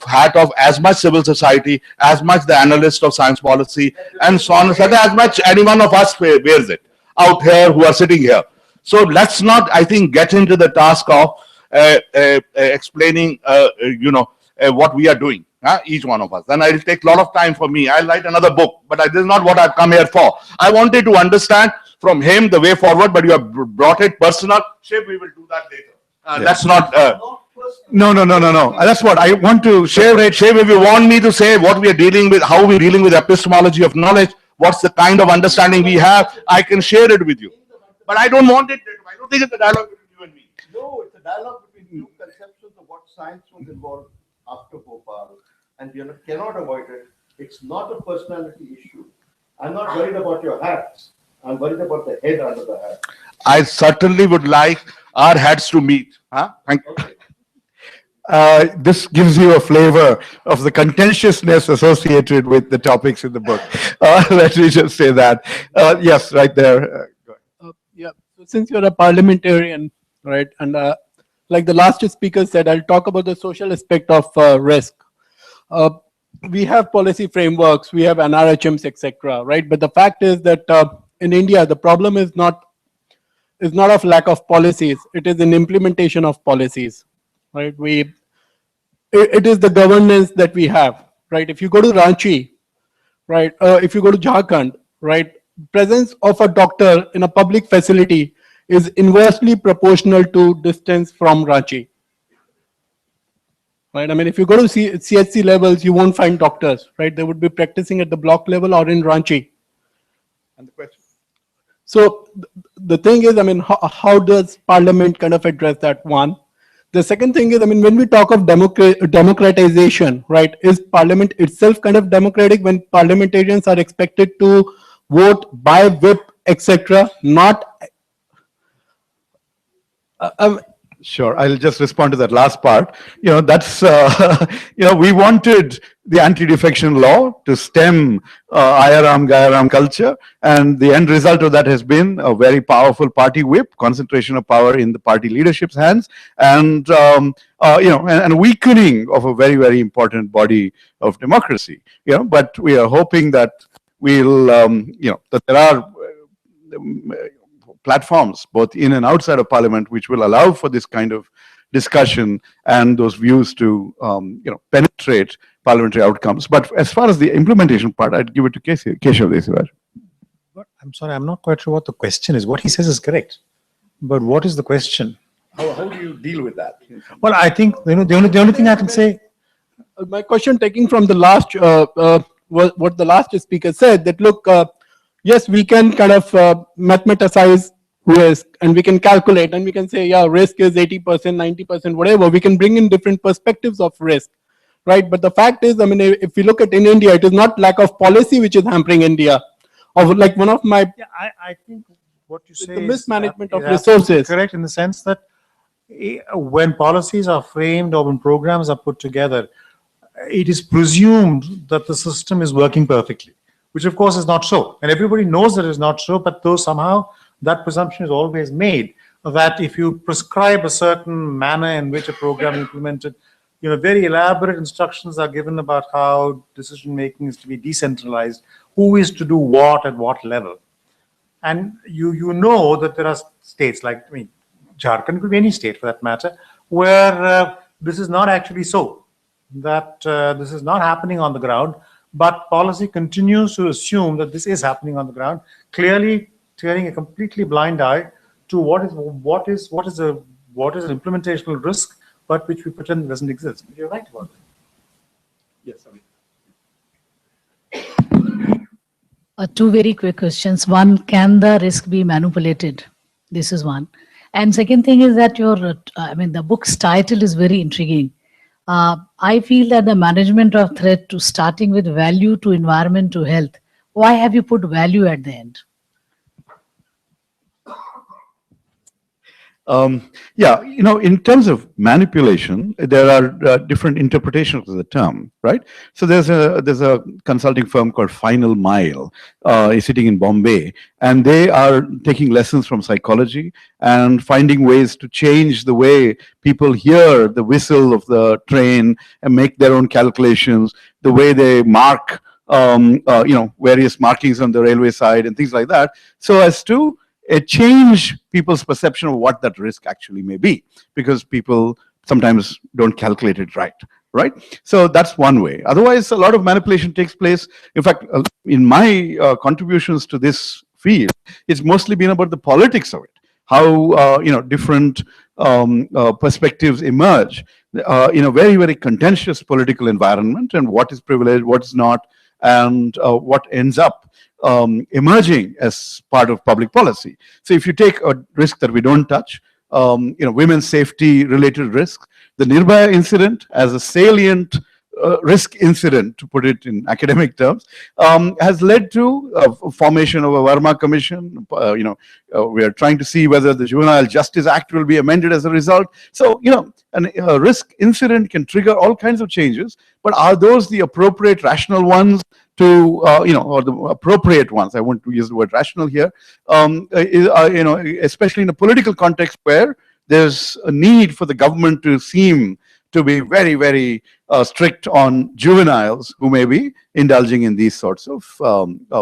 hat of as much civil society, as much the analyst of science policy, and so on and so on, as much any one of us wears it out here who are sitting here. So let's not, I think, get into the task of explaining, what we are doing, each one of us. Then it'll take a lot of time for me. I'll write another book, but this is not what I've come here for. I wanted to understand from him the way forward, but you have brought it personal. Shiv, we will do that later. That's not... No. That's what I want to share. Shiv, if you want me to say what we are dealing with, how we're dealing with epistemology of knowledge, what's the kind of understanding we have, I can share it with you. But I don't want it. I don't think it's a dialogue between you and me. No, it's a dialogue between two conceptions of what science was involved after Bhopal, and we cannot avoid it. It's not a personality issue. I'm not worried about your hats. I'm worried about the head under the hat. I certainly would like our heads to meet. Huh? Thank you. This gives you a flavor of the contentiousness associated with the topics in the book. Let me just say that. Yes, right there. Yeah, so since you're a parliamentarian, right, and like the last speaker said, I'll talk about the social aspect of risk. We have policy frameworks, we have NRHMs, etc., right? But the fact is that in India, the problem is not of lack of policies; it is in implementation of policies, right? It is the governance that we have, right? If you go to Ranchi, right, if you go to Jharkhand, right, presence of a doctor in a public facility is inversely proportional to distance from Ranchi. Right? I mean, if you go to CHC levels, you won't find doctors, right? They would be practicing at the block level or in Ranchi. And the question. So the thing is, I mean, how does Parliament kind of address that one? The second thing is, I mean, when we talk of democratization, right, is Parliament itself kind of democratic when parliamentarians are expected to vote by whip, etc., not Sure, I'll just respond to that last part. That's, we wanted the anti-defection law to stem Ayaram, Gayaram culture, and the end result of that has been a very powerful party whip, concentration of power in the party leadership's hands, and, and weakening of a very, very important body of democracy. But we are hoping that we'll, that there are platforms both in and outside of Parliament which will allow for this kind of discussion and those views to penetrate parliamentary outcomes. But as far as the implementation part, I'd give it to Keshav Desiraju. I'm sorry, I'm not quite sure what the question is. What he says is correct, but what is the question? How do you deal with that? Well, I think the only thing I can say. My question, taking from the last what the last speaker said, that look. Yes, we can kind of mathematize risk and we can calculate and we can say, yeah, risk is 80%, 90%, whatever. We can bring in different perspectives of risk, right? But the fact is, I mean, if we look at in India, it is not lack of policy which is hampering India. Or like one of my... Yeah, I think what you say the mismanagement of resources. resources. Correct in the sense that when policies are framed or when programs are put together, it is presumed that the system is working perfectly, which of course is not so. And everybody knows that it's not so, but though somehow that presumption is always made that if you prescribe a certain manner in which a program is implemented, very elaborate instructions are given about how decision-making is to be decentralized, who is to do what at what level. And you know that there are states like, Jharkhand could be any state for that matter, where this is not actually so, that this is not happening on the ground. But policy continues to assume that this is happening on the ground, clearly turning a completely blind eye to what is an implementational risk, but which we pretend doesn't exist. You're right about that. Yes. Two very quick questions. One, can the risk be manipulated? This is one. And second thing is that the book's title is very intriguing. I feel that the management of threat, to starting with value to environment to health, why have you put value at the end? In terms of manipulation, there are different interpretations of the term, right? So there's a consulting firm called Final Mile, sitting in Bombay, and they are taking lessons from psychology and finding ways to change the way people hear the whistle of the train and make their own calculations, the way they mark, various markings on the railway side and things like that, so as to change people's perception of what that risk actually may be, because people sometimes don't calculate it right? So that's one way. Otherwise, a lot of manipulation takes place. In fact, in my contributions to this field, it's mostly been about the politics of it, how different perspectives emerge in a very, very contentious political environment, and what is privileged, what's not, and what ends up emerging as part of public policy. So if you take a risk that we don't touch, women's safety related risk, the Nirbhaya incident as a salient risk incident, to put it in academic terms, has led to formation of a Verma Commission. We are trying to see whether the Juvenile Justice Act will be amended as a result. So, a risk incident can trigger all kinds of changes, but are those the appropriate rational ones to, or the appropriate ones? I want to use the word rational here, especially in a political context where there's a need for the government to seem to be very, very strict on juveniles who may be indulging in these sorts of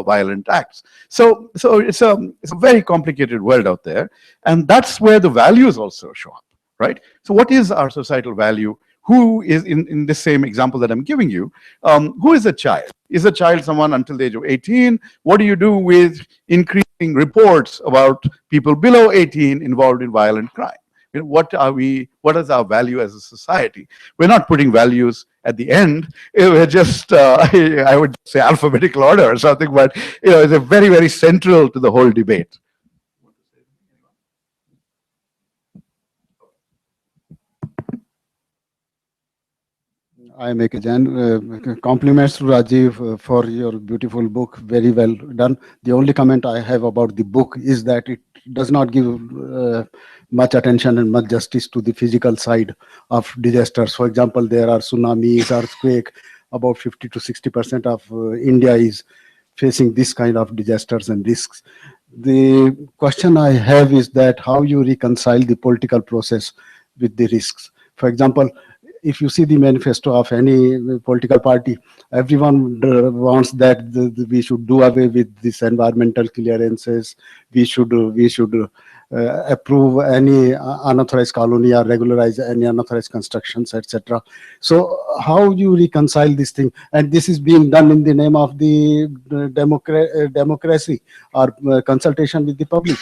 violent acts. So it's a very complicated world out there, and that's where the values also show up, right? So what is our societal value? Who is, in this same example that I'm giving you, who is a child? Is a child someone until the age of 18? What do you do with increasing reports about people below 18 involved in violent crime? What is our value as a society? We're not putting values at the end. We're just, I would say, alphabetical order or something, but it's a very, very central to the whole debate. I make a compliments to Rajeev for your beautiful book. Very well done. The only comment I have about the book is that it does not give much attention and much justice to the physical side of disasters. For example, there are tsunamis, earthquake. About 50 to 60% of India is facing this kind of disasters and risks. The question I have is that how you reconcile the political process with the risks. For example, if you see the manifesto of any political party, everyone wants that we should do away with this environmental clearances. We should approve any unauthorized colony or regularize any unauthorized constructions, etc. So how you reconcile this thing? And this is being done in the name of the democracy or consultation with the public.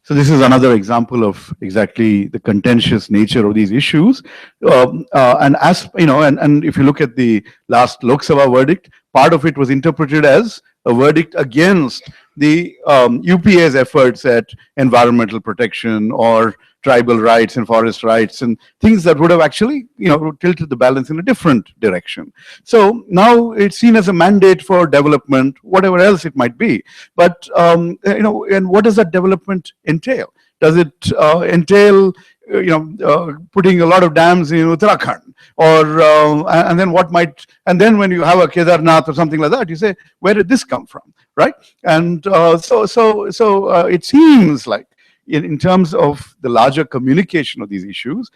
So this is another example of exactly the contentious nature of these issues. And as and if you look at the last Lok Sabha verdict, part of it was interpreted as a verdict against the UPA's efforts at environmental protection or tribal rights and forest rights and things that would have actually, tilted the balance in a different direction. So now it's seen as a mandate for development, whatever else it might be. But, and what does that development entail? Does it entail, putting a lot of dams in Uttarakhand? Or, and then and then when you have a Kedarnath or something like that, you say, where did this come from, right? And so it seems like, in terms of the larger communication of these issues,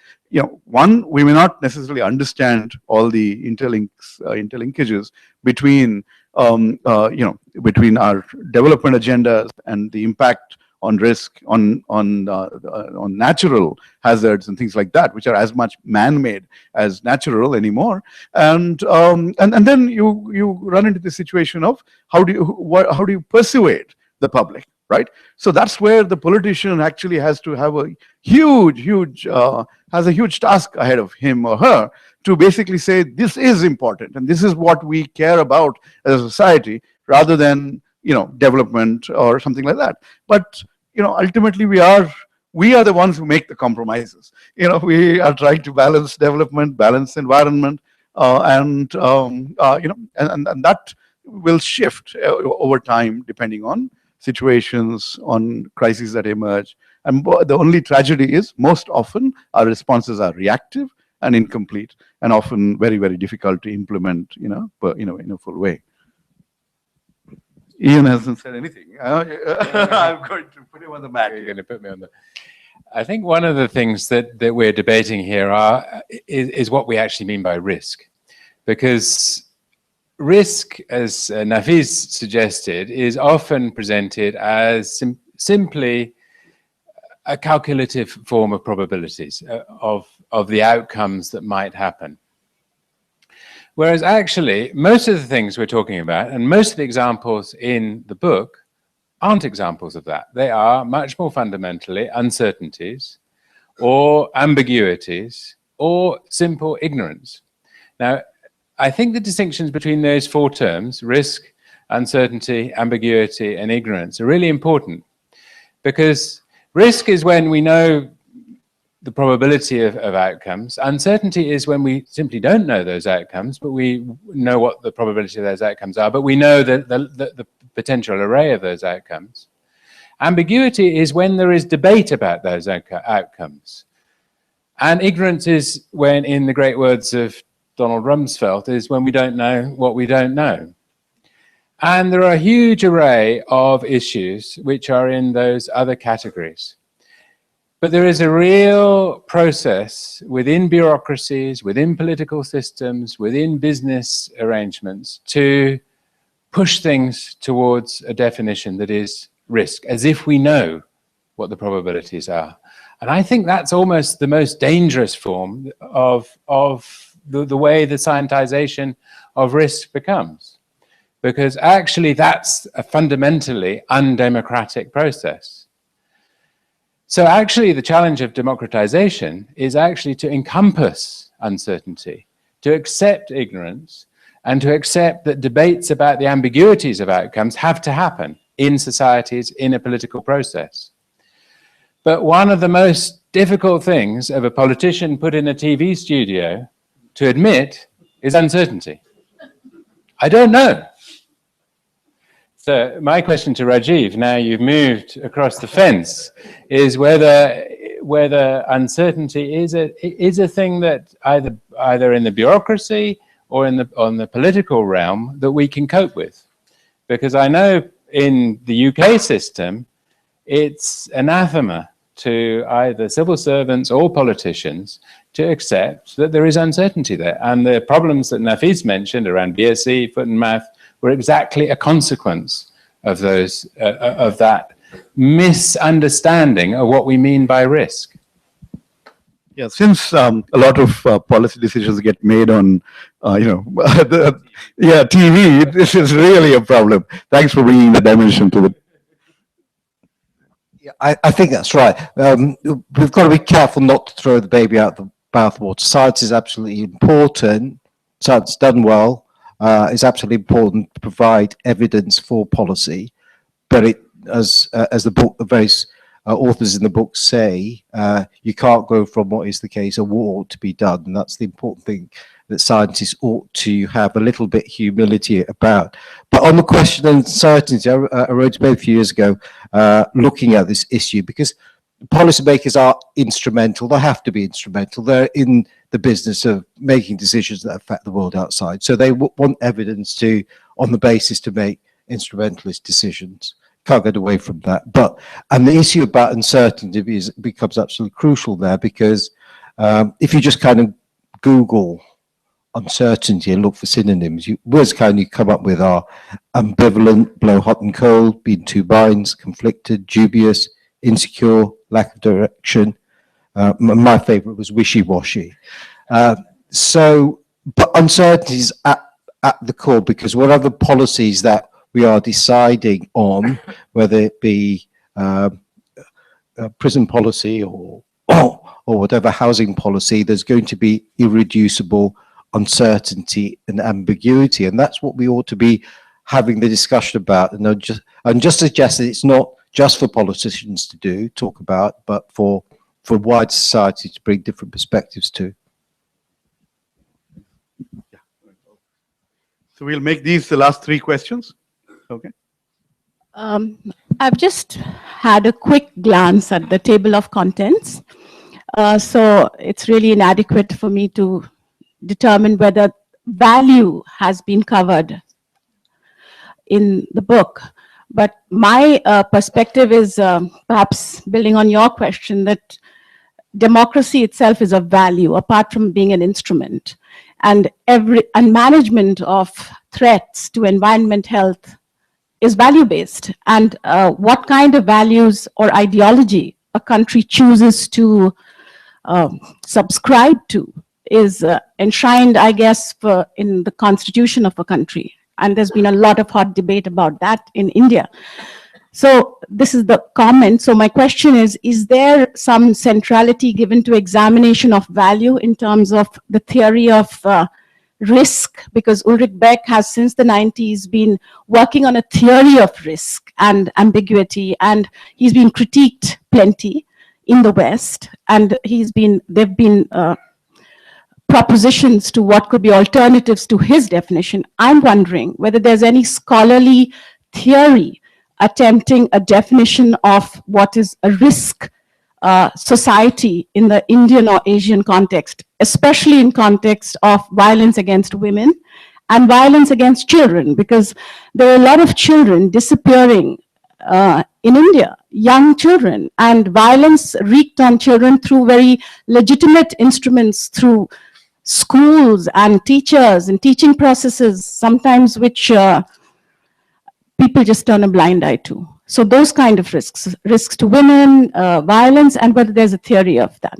one, we may not necessarily understand all the interlinkages between, between our development agendas and the impact on risk, on natural hazards and things like that, which are as much man-made as natural anymore. And then you run into the situation of how do you persuade the public? Right, so that's where the politician actually has to have a huge task ahead of him or her to basically say this is important and this is what we care about as a society, rather than development or something like that. But ultimately we are the ones who make the compromises. We are trying to balance development, balance environment, and that will shift over time depending on situations, on crises that emerge. And the only tragedy is most often our responses are reactive and incomplete and often very, very difficult to implement, in a full way. Ian hasn't said anything. I'm going to put him on the mat. You're going to put me on the... I think one of the things that we're debating here is what we actually mean by risk. Because risk, as Nafees suggested, is often presented as simply a calculative form of probabilities of the outcomes that might happen. Whereas actually, most of the things we're talking about, and most of the examples in the book, aren't examples of that. They are much more fundamentally uncertainties or ambiguities or simple ignorance. Now, I think the distinctions between those four terms, risk, uncertainty, ambiguity, and ignorance, are really important, because risk is when we know the probability of outcomes. Uncertainty is when we simply don't know those outcomes, but we know what the probability of those outcomes are, but we know the potential array of those outcomes. Ambiguity is when there is debate about those outcomes. And ignorance is when, in the great words of Donald Rumsfeld, is when we don't know what we don't know. And there are a huge array of issues which are in those other categories. But there is a real process within bureaucracies, within political systems, within business arrangements to push things towards a definition that is risk, as if we know what the probabilities are. And I think that's almost the most dangerous form of the way the scientization of risk becomes. Because actually that's a fundamentally undemocratic process. So actually the challenge of democratization is actually to encompass uncertainty, to accept ignorance, and to accept that debates about the ambiguities of outcomes have to happen in societies, in a political process. But one of the most difficult things of a politician put in a TV studio to admit is uncertainty. I don't know. So my question to Rajeev, now you've moved across the fence, is whether uncertainty is a thing that either in the bureaucracy or on the political realm that we can cope with. Because I know in the UK system, it's anathema to either civil servants or politicians to accept that there is uncertainty there. And the problems that Nafees mentioned around BSc, foot and mouth, were exactly a consequence of those of that misunderstanding of what we mean by risk. Yeah, since a lot of policy decisions get made on, TV, this is really a problem. Thanks for bringing the dimension to it. Yeah, I think that's right. We've got to be careful not to throw the baby out the bathwater. Science is absolutely important. Science done well is absolutely important to provide evidence for policy. But it, as the various authors in the book say, you can't go from what is the case and what ought to be done. And that's the important thing that scientists ought to have a little bit humility about. But on the question of uncertainty, I wrote a few years ago looking at this issue, because policymakers are instrumental. They have to be instrumental. They're in the business of making decisions that affect the world outside. So they want evidence on the basis to make instrumentalist decisions. Can't get away from that. And the issue about uncertainty becomes absolutely crucial there, because if you just kind of Google uncertainty and look for synonyms, words kind of come up with are ambivalent, blow hot and cold, be in two minds, conflicted, dubious, insecure, lack of direction. My favorite was wishy-washy. But uncertainty is at the core, because what are the policies that we are deciding on, whether it be prison policy or whatever housing policy, there's going to be irreducible uncertainty and ambiguity, and that's what we ought to be having the discussion about. And just suggest that it's not just for politicians to talk about, but for wide society to bring different perspectives to. So we'll make these the last three questions. Okay. I've just had a quick glance at the table of contents. So it's really inadequate for me to determine whether value has been covered in the book. But my perspective is perhaps building on your question, that democracy itself is a value apart from being an instrument, and management of threats to environment health is value-based. And what kind of values or ideology a country chooses to subscribe to is enshrined, I guess, in the constitution of a country. And there's been a lot of hot debate about that in India. So this is the comment. So my question is there some centrality given to examination of value in terms of the theory of risk? Because Ulrich Beck has since the 90s been working on a theory of risk and ambiguity, and he's been critiqued plenty. in the West, and there've been propositions to what could be alternatives to his definition. I'm wondering whether there's any scholarly theory attempting a definition of what is a risk society in the Indian or Asian context, especially in context of violence against women and violence against children, because there are a lot of children disappearing in India, young children, and violence wreaked on children through very legitimate instruments, through schools and teachers and teaching processes, sometimes which people just turn a blind eye to. So those kind of risks to women, violence, and whether there's a theory of that.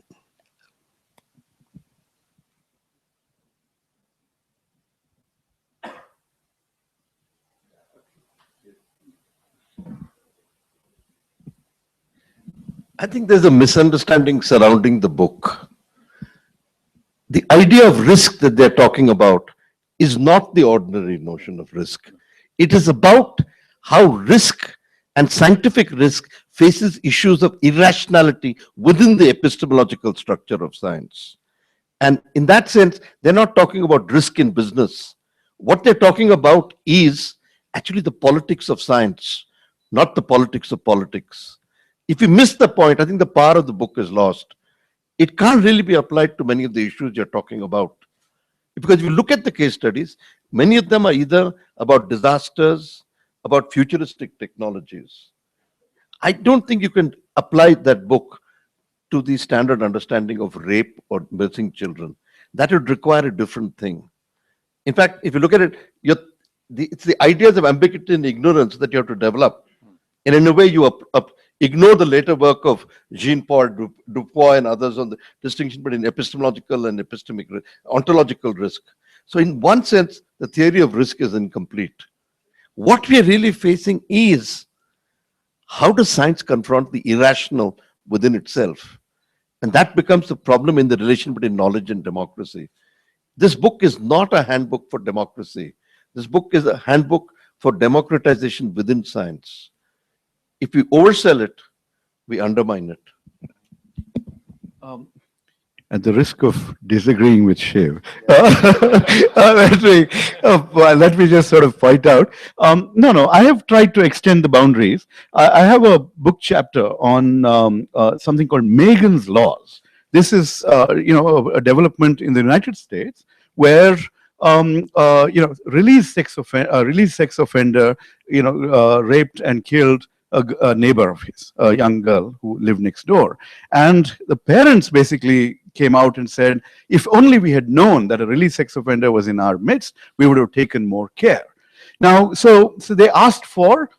I think there's a misunderstanding surrounding the book. The idea of risk that they're talking about is not the ordinary notion of risk. It is about how risk and scientific risk faces issues of irrationality within the epistemological structure of science. And in that sense, they're not talking about risk in business. What they're talking about is actually the politics of science, not the politics of politics. If you miss the point, I think the power of the book is lost. It can't really be applied to many of the issues you're talking about. Because if you look at the case studies, many of them are either about disasters, about futuristic technologies. I don't think you can apply that book to the standard understanding of rape or missing children. That would require a different thing. In fact, if you look at it, it's the ideas of ambiguity and ignorance that you have to develop. And in a way, you ignore the later work of Jean-Paul Dupuy and others on the distinction between epistemological and ontological risk. So in one sense, the theory of risk is incomplete. What we are really facing is how does science confront the irrational within itself? And that becomes the problem in the relation between knowledge and democracy. This book is not a handbook for democracy. This book is a handbook for democratization within science. If we oversell it, we undermine it. At the risk of disagreeing with Shiv, let me just sort of point out. No, I have tried to extend the boundaries. I have a book chapter on something called Megan's Laws. This is, a development in the United States where released sex offender, raped and killed a neighbor of his, a young girl who lived next door. And the parents basically came out and said, if only we had known that a released sex offender was in our midst, we would have taken more care. Now, so they asked for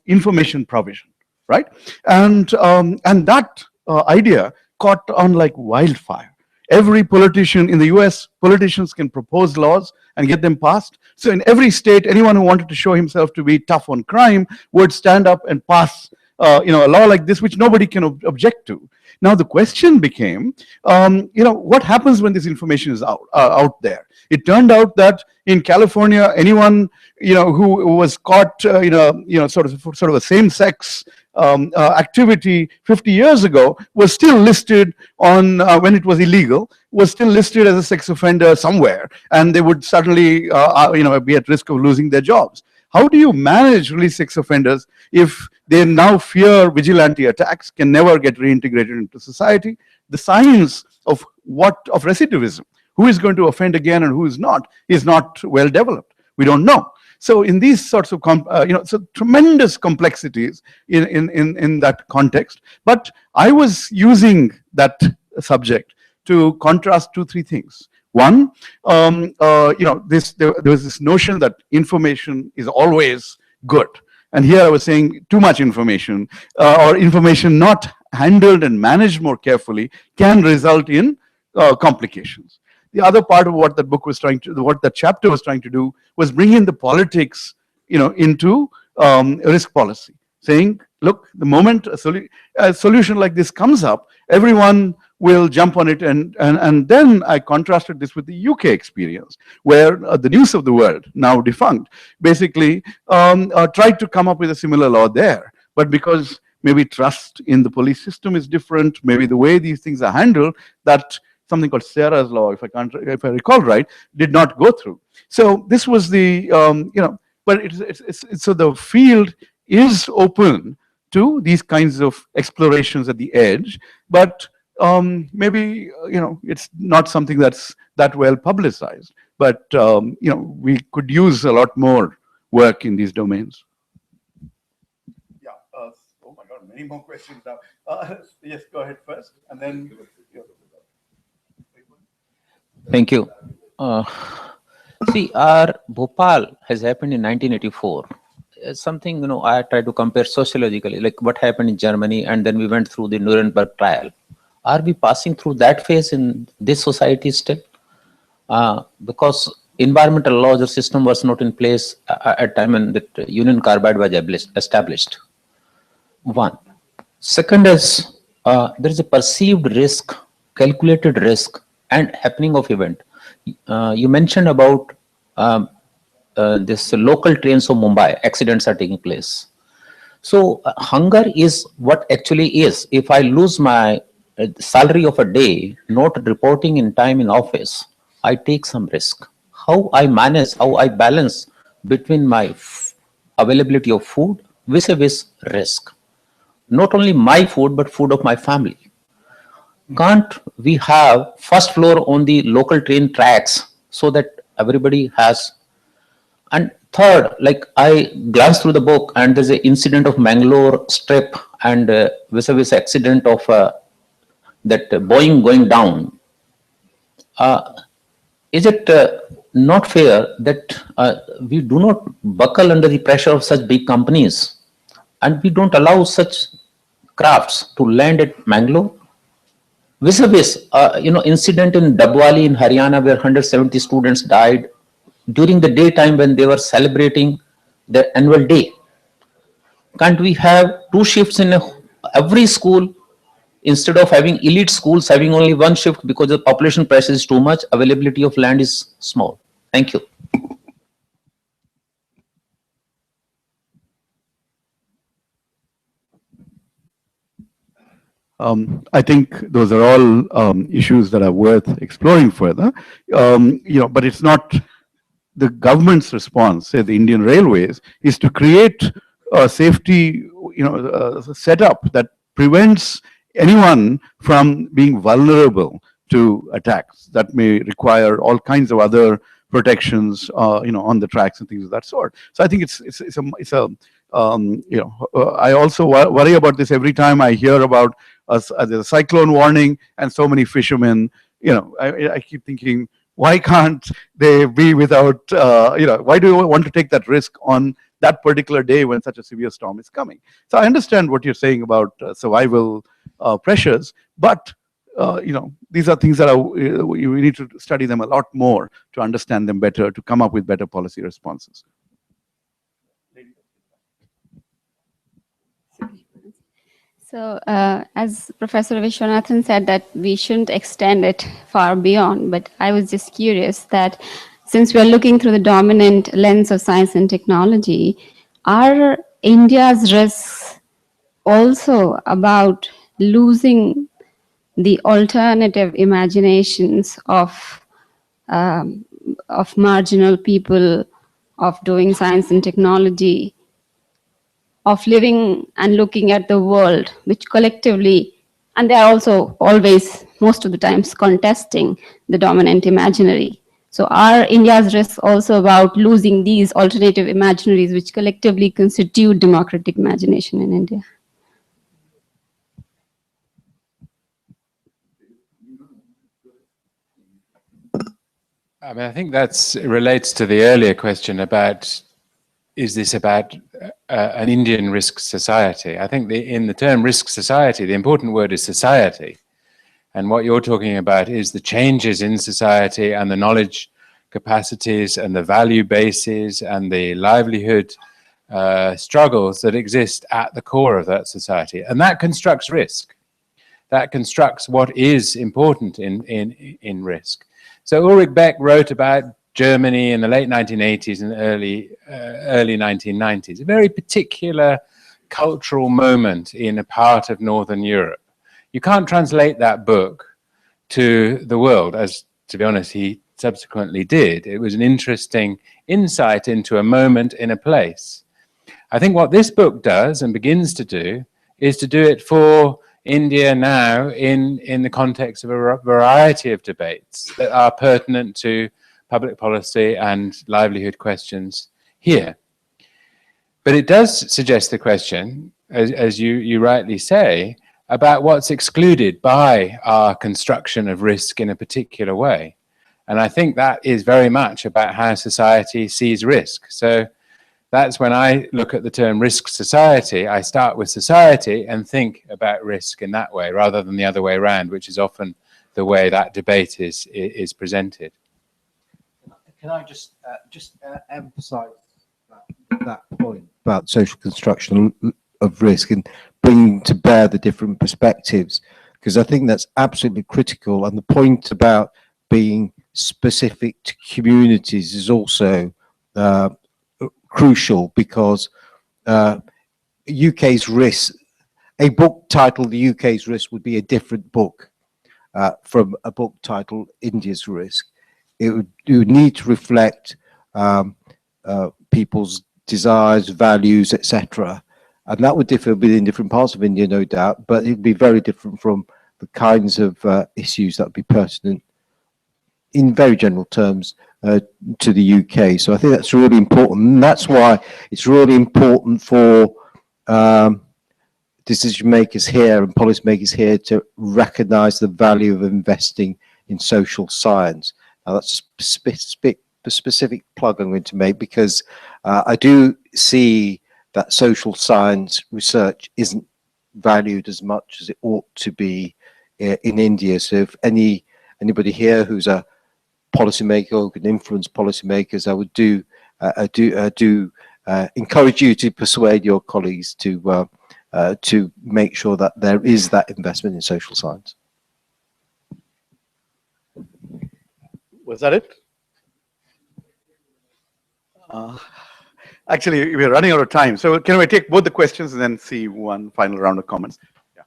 information provision, right? And that idea caught on like wildfire. Every politician in the US, politicians can propose laws and get them passed. So in every state, anyone who wanted to show himself to be tough on crime would stand up and pass a law like this, which nobody can object to. Now the question became, what happens when this information is out there? It turned out that in California, anyone who was caught sort of a same-sex activity 50 years ago was still listed on when it was illegal, was still listed as a sex offender somewhere, and they would suddenly be at risk of losing their jobs. How do you manage released sex offenders if they now fear vigilante attacks, can never get reintegrated into society? The science of recidivism, who is going to offend again and who is not well developed. We don't know. So in these sorts of tremendous complexities in that context. But I was using that subject to contrast 2-3 things. One, there was this notion that information is always good. And here I was saying too much information or information not handled and managed more carefully can result in complications. The other part of what that chapter was trying to do was bring in the politics, into risk policy, saying, look, the moment a solution like this comes up, everyone will jump on it. And then I contrasted this with the UK experience, where the News of the World, now defunct, basically tried to come up with a similar law there. But because maybe trust in the police system is different, maybe the way these things are handled, that something called Sarah's law, if I recall right, did not go through. So this was the, but so the field is open to these kinds of explorations at the edge, but maybe, it's not something that's that well publicized, but, we could use a lot more work in these domains. Yeah. Oh my God, many more questions now. Yes, go ahead first, and then. Thank you. See, our Bhopal has happened in 1984. Something, I try to compare sociologically, like what happened in Germany, and then we went through the Nuremberg trial. Are we passing through that phase in this society still? Because environmental laws or system was not in place at time when the Union Carbide was established. One. Second is, there is a perceived risk, calculated risk, and happening of event. You mentioned about this local trains of Mumbai, accidents are taking place. So hunger is what actually is. If I lose my salary of a day, not reporting in time in office, I take some risk. How I manage, how I balance between my availability of food vis-a-vis risk. Not only my food, but food of my family. Can't we have first floor on the local train tracks so that everybody has? And third, like I glanced through the book and there's an incident of Mangalore strip and vis-a-vis accident of that Boeing going down. Is it not fair that we do not buckle under the pressure of such big companies and we don't allow such crafts to land at Mangalore? Vis-a-vis, incident in Dabwali in Haryana where 170 students died during the daytime when they were celebrating their annual day. Can't we have 2 shifts in every school instead of having elite schools having only 1 shift because the population pressure is too much, availability of land is small? Thank you. I think those are all issues that are worth exploring further. But it's not the government's response, say the Indian Railways, is to create a safety, setup that prevents anyone from being vulnerable to attacks that may require all kinds of other protections, on the tracks and things of that sort. So I think I also worry about this every time I hear about there's a cyclone warning and so many fishermen. I keep thinking, why can't they be without? Why do you want to take that risk on that particular day when such a severe storm is coming? So I understand what you're saying about survival pressures, but these are things that we need to study them a lot more to understand them better, to come up with better policy responses. So as Professor Viswanathan said that we shouldn't extend it far beyond, but I was just curious that since we're looking through the dominant lens of science and technology, are India's risks also about losing the alternative imaginations of marginal people, of doing science and technology, of living and looking at the world, which collectively, and they are also always, most of the times, contesting the dominant imaginary. So are India's risks also about losing these alternative imaginaries which collectively constitute democratic imagination in India? I mean, I think that relates to the earlier question about, is this about an Indian risk society? I think in the term risk society, the important word is society. And what you're talking about is the changes in society and the knowledge capacities and the value bases and the livelihood struggles that exist at the core of that society. And that constructs risk. That constructs what is important in risk. So Ulrich Beck wrote about Germany in the late 1980s and early 1990s, a very particular cultural moment in a part of Northern Europe. You can't translate that book to the world, as, to be honest, he subsequently did. It was an interesting insight into a moment in a place. I think what this book does and begins to do is to do it for India now in the context of a variety of debates that are pertinent to public policy and livelihood questions here. But it does suggest the question, as you rightly say, about what's excluded by our construction of risk in a particular way. And I think that is very much about how society sees risk. So that's when I look at the term risk society, I start with society and think about risk in that way, rather than the other way around, which is often the way that debate is presented. Can I just emphasize that point about social construction of risk and bringing to bear the different perspectives, because I think that's absolutely critical. And the point about being specific to communities is also crucial, because UK's risk, a book titled The UK's Risk would be a different book from a book titled India's Risk. It would need to reflect people's desires, values, etc. And that would differ within different parts of India, no doubt, but it would be very different from the kinds of issues that would be pertinent in very general terms to the UK. So I think that's really important. And that's why it's really important for decision makers here and policy makers here to recognize the value of investing in social science. Now that's a specific plug I'm going to make, because I do see that social science research isn't valued as much as it ought to be in India. So if anybody here who's a policymaker who can influence policymakers, I would do encourage you to persuade your colleagues to make sure that there is that investment in social science. Was that it? Actually, we're running out of time. So can we take both the questions and then see one final round of comments? Yeah.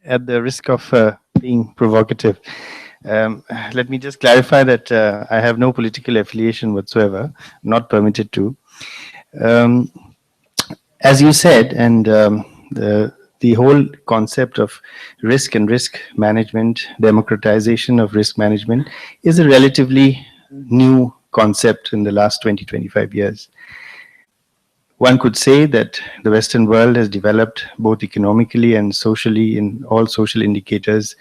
At the risk of being provocative, let me just clarify that I have no political affiliation whatsoever, not permitted to. As you said, and the whole concept of risk and risk management, democratization of risk management, is a relatively new concept in the last 20-25 years. One could say that the Western world has developed both economically and socially in all social indicators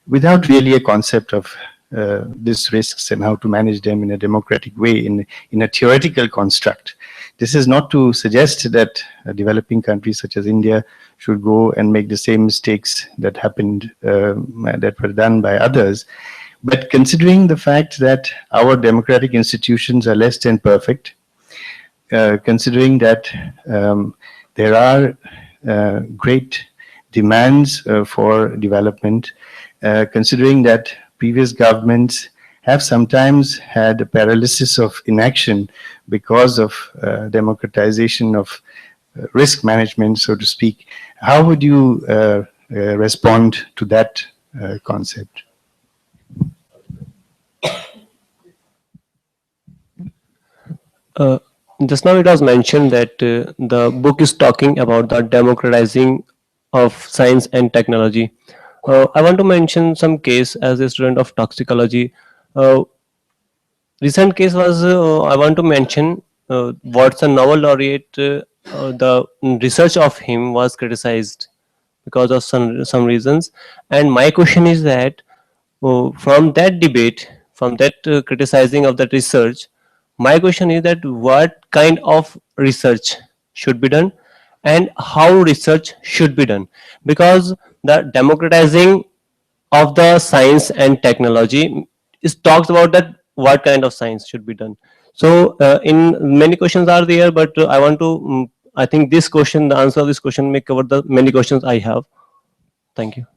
without really a concept of these risks and how to manage them in a democratic way, in a theoretical construct. This is not to suggest that developing countries such as India should go and make the same mistakes that happened, that were done by others. But considering the fact that our democratic institutions are less than perfect, considering that there are great demands for development, considering that previous governments have sometimes had a paralysis of inaction because of democratization of risk management, so to speak, how would you respond to that concept? Just now it was mentioned that the book is talking about the democratizing of science and technology. I want to mention some case as a student of toxicology. Recent case was, I want to mention Watson Nobel laureate, the research of him was criticized because of some reasons. And my question is that from that debate, from that criticizing of that research, my question is that what kind of research should be done and how research should be done? Because the democratizing of the science and technology is talks about that what kind of science should be done. So in many questions are there, but I want to, I think this question, the answer of this question may cover the many questions I have. Thank you.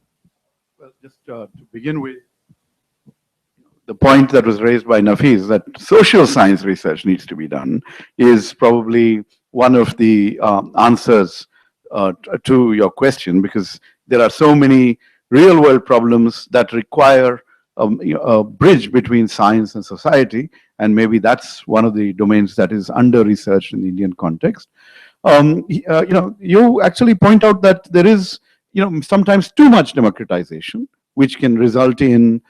Well, just to begin with, the point that was raised by Nafees that social science research needs to be done is probably one of the answers to your question, because there are so many real world problems that require a bridge between science and society, and maybe that's one of the domains that is under researched in the Indian context. You actually point out that there is, sometimes too much democratization, which can result in,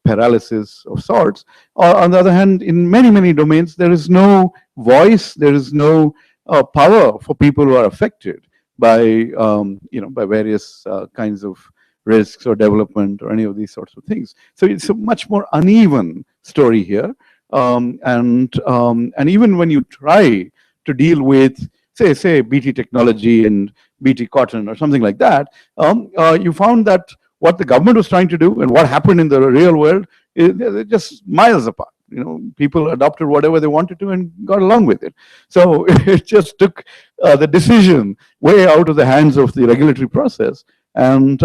paralysis of sorts. Or on the other hand, in many, many domains, there is no voice, there is no power for people who are affected by, by various kinds of risks or development or any of these sorts of things. So it's a much more uneven story here. And even when you try to deal with, say BT technology and BT cotton or something like that, you found that what the government was trying to do and what happened in the real world is just miles apart. People adopted whatever they wanted to and got along with it. So it just took the decision way out of the hands of the regulatory process. And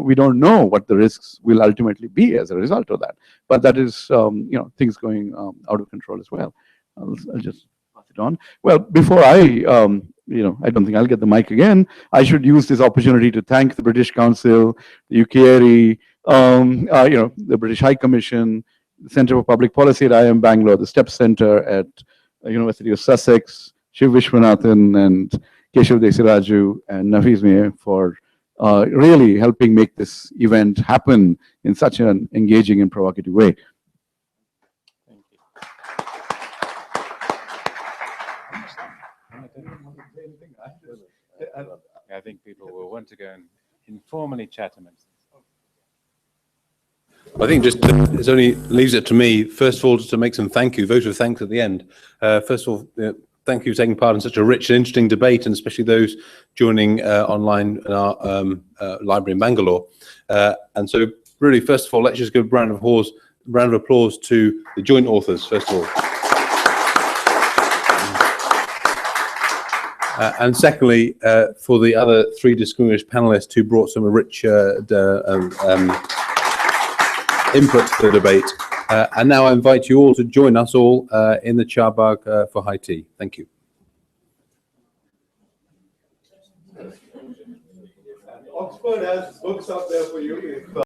we don't know what the risks will ultimately be as a result of that. But that is things going out of control as well. I'll just pass it on. Well, before I don't think I'll get the mic again. I should use this opportunity to thank the British Council, the UKRE, the British High Commission, the Centre for Public Policy at IIM Bangalore, the STEP Centre at University of Sussex, Shiv Visvanathan and Keshav Desiraju and Nafees Meah for really helping make this event happen in such an engaging and provocative way. I think people will want to go and informally chat amongst themselves. I think just it only leaves it to me, first of all, just to make some vote of thanks at the end. First of all, thank you for taking part in such a rich and interesting debate, and especially those joining online in our library in Bangalore. And so really, first of all, let's just give a round of applause to the joint authors, first of all. And secondly, for the other three distinguished panelists who brought some rich input to the debate. And now I invite you all to join us all in the Charbagh for high tea. Thank you. Oxford has books up there for you.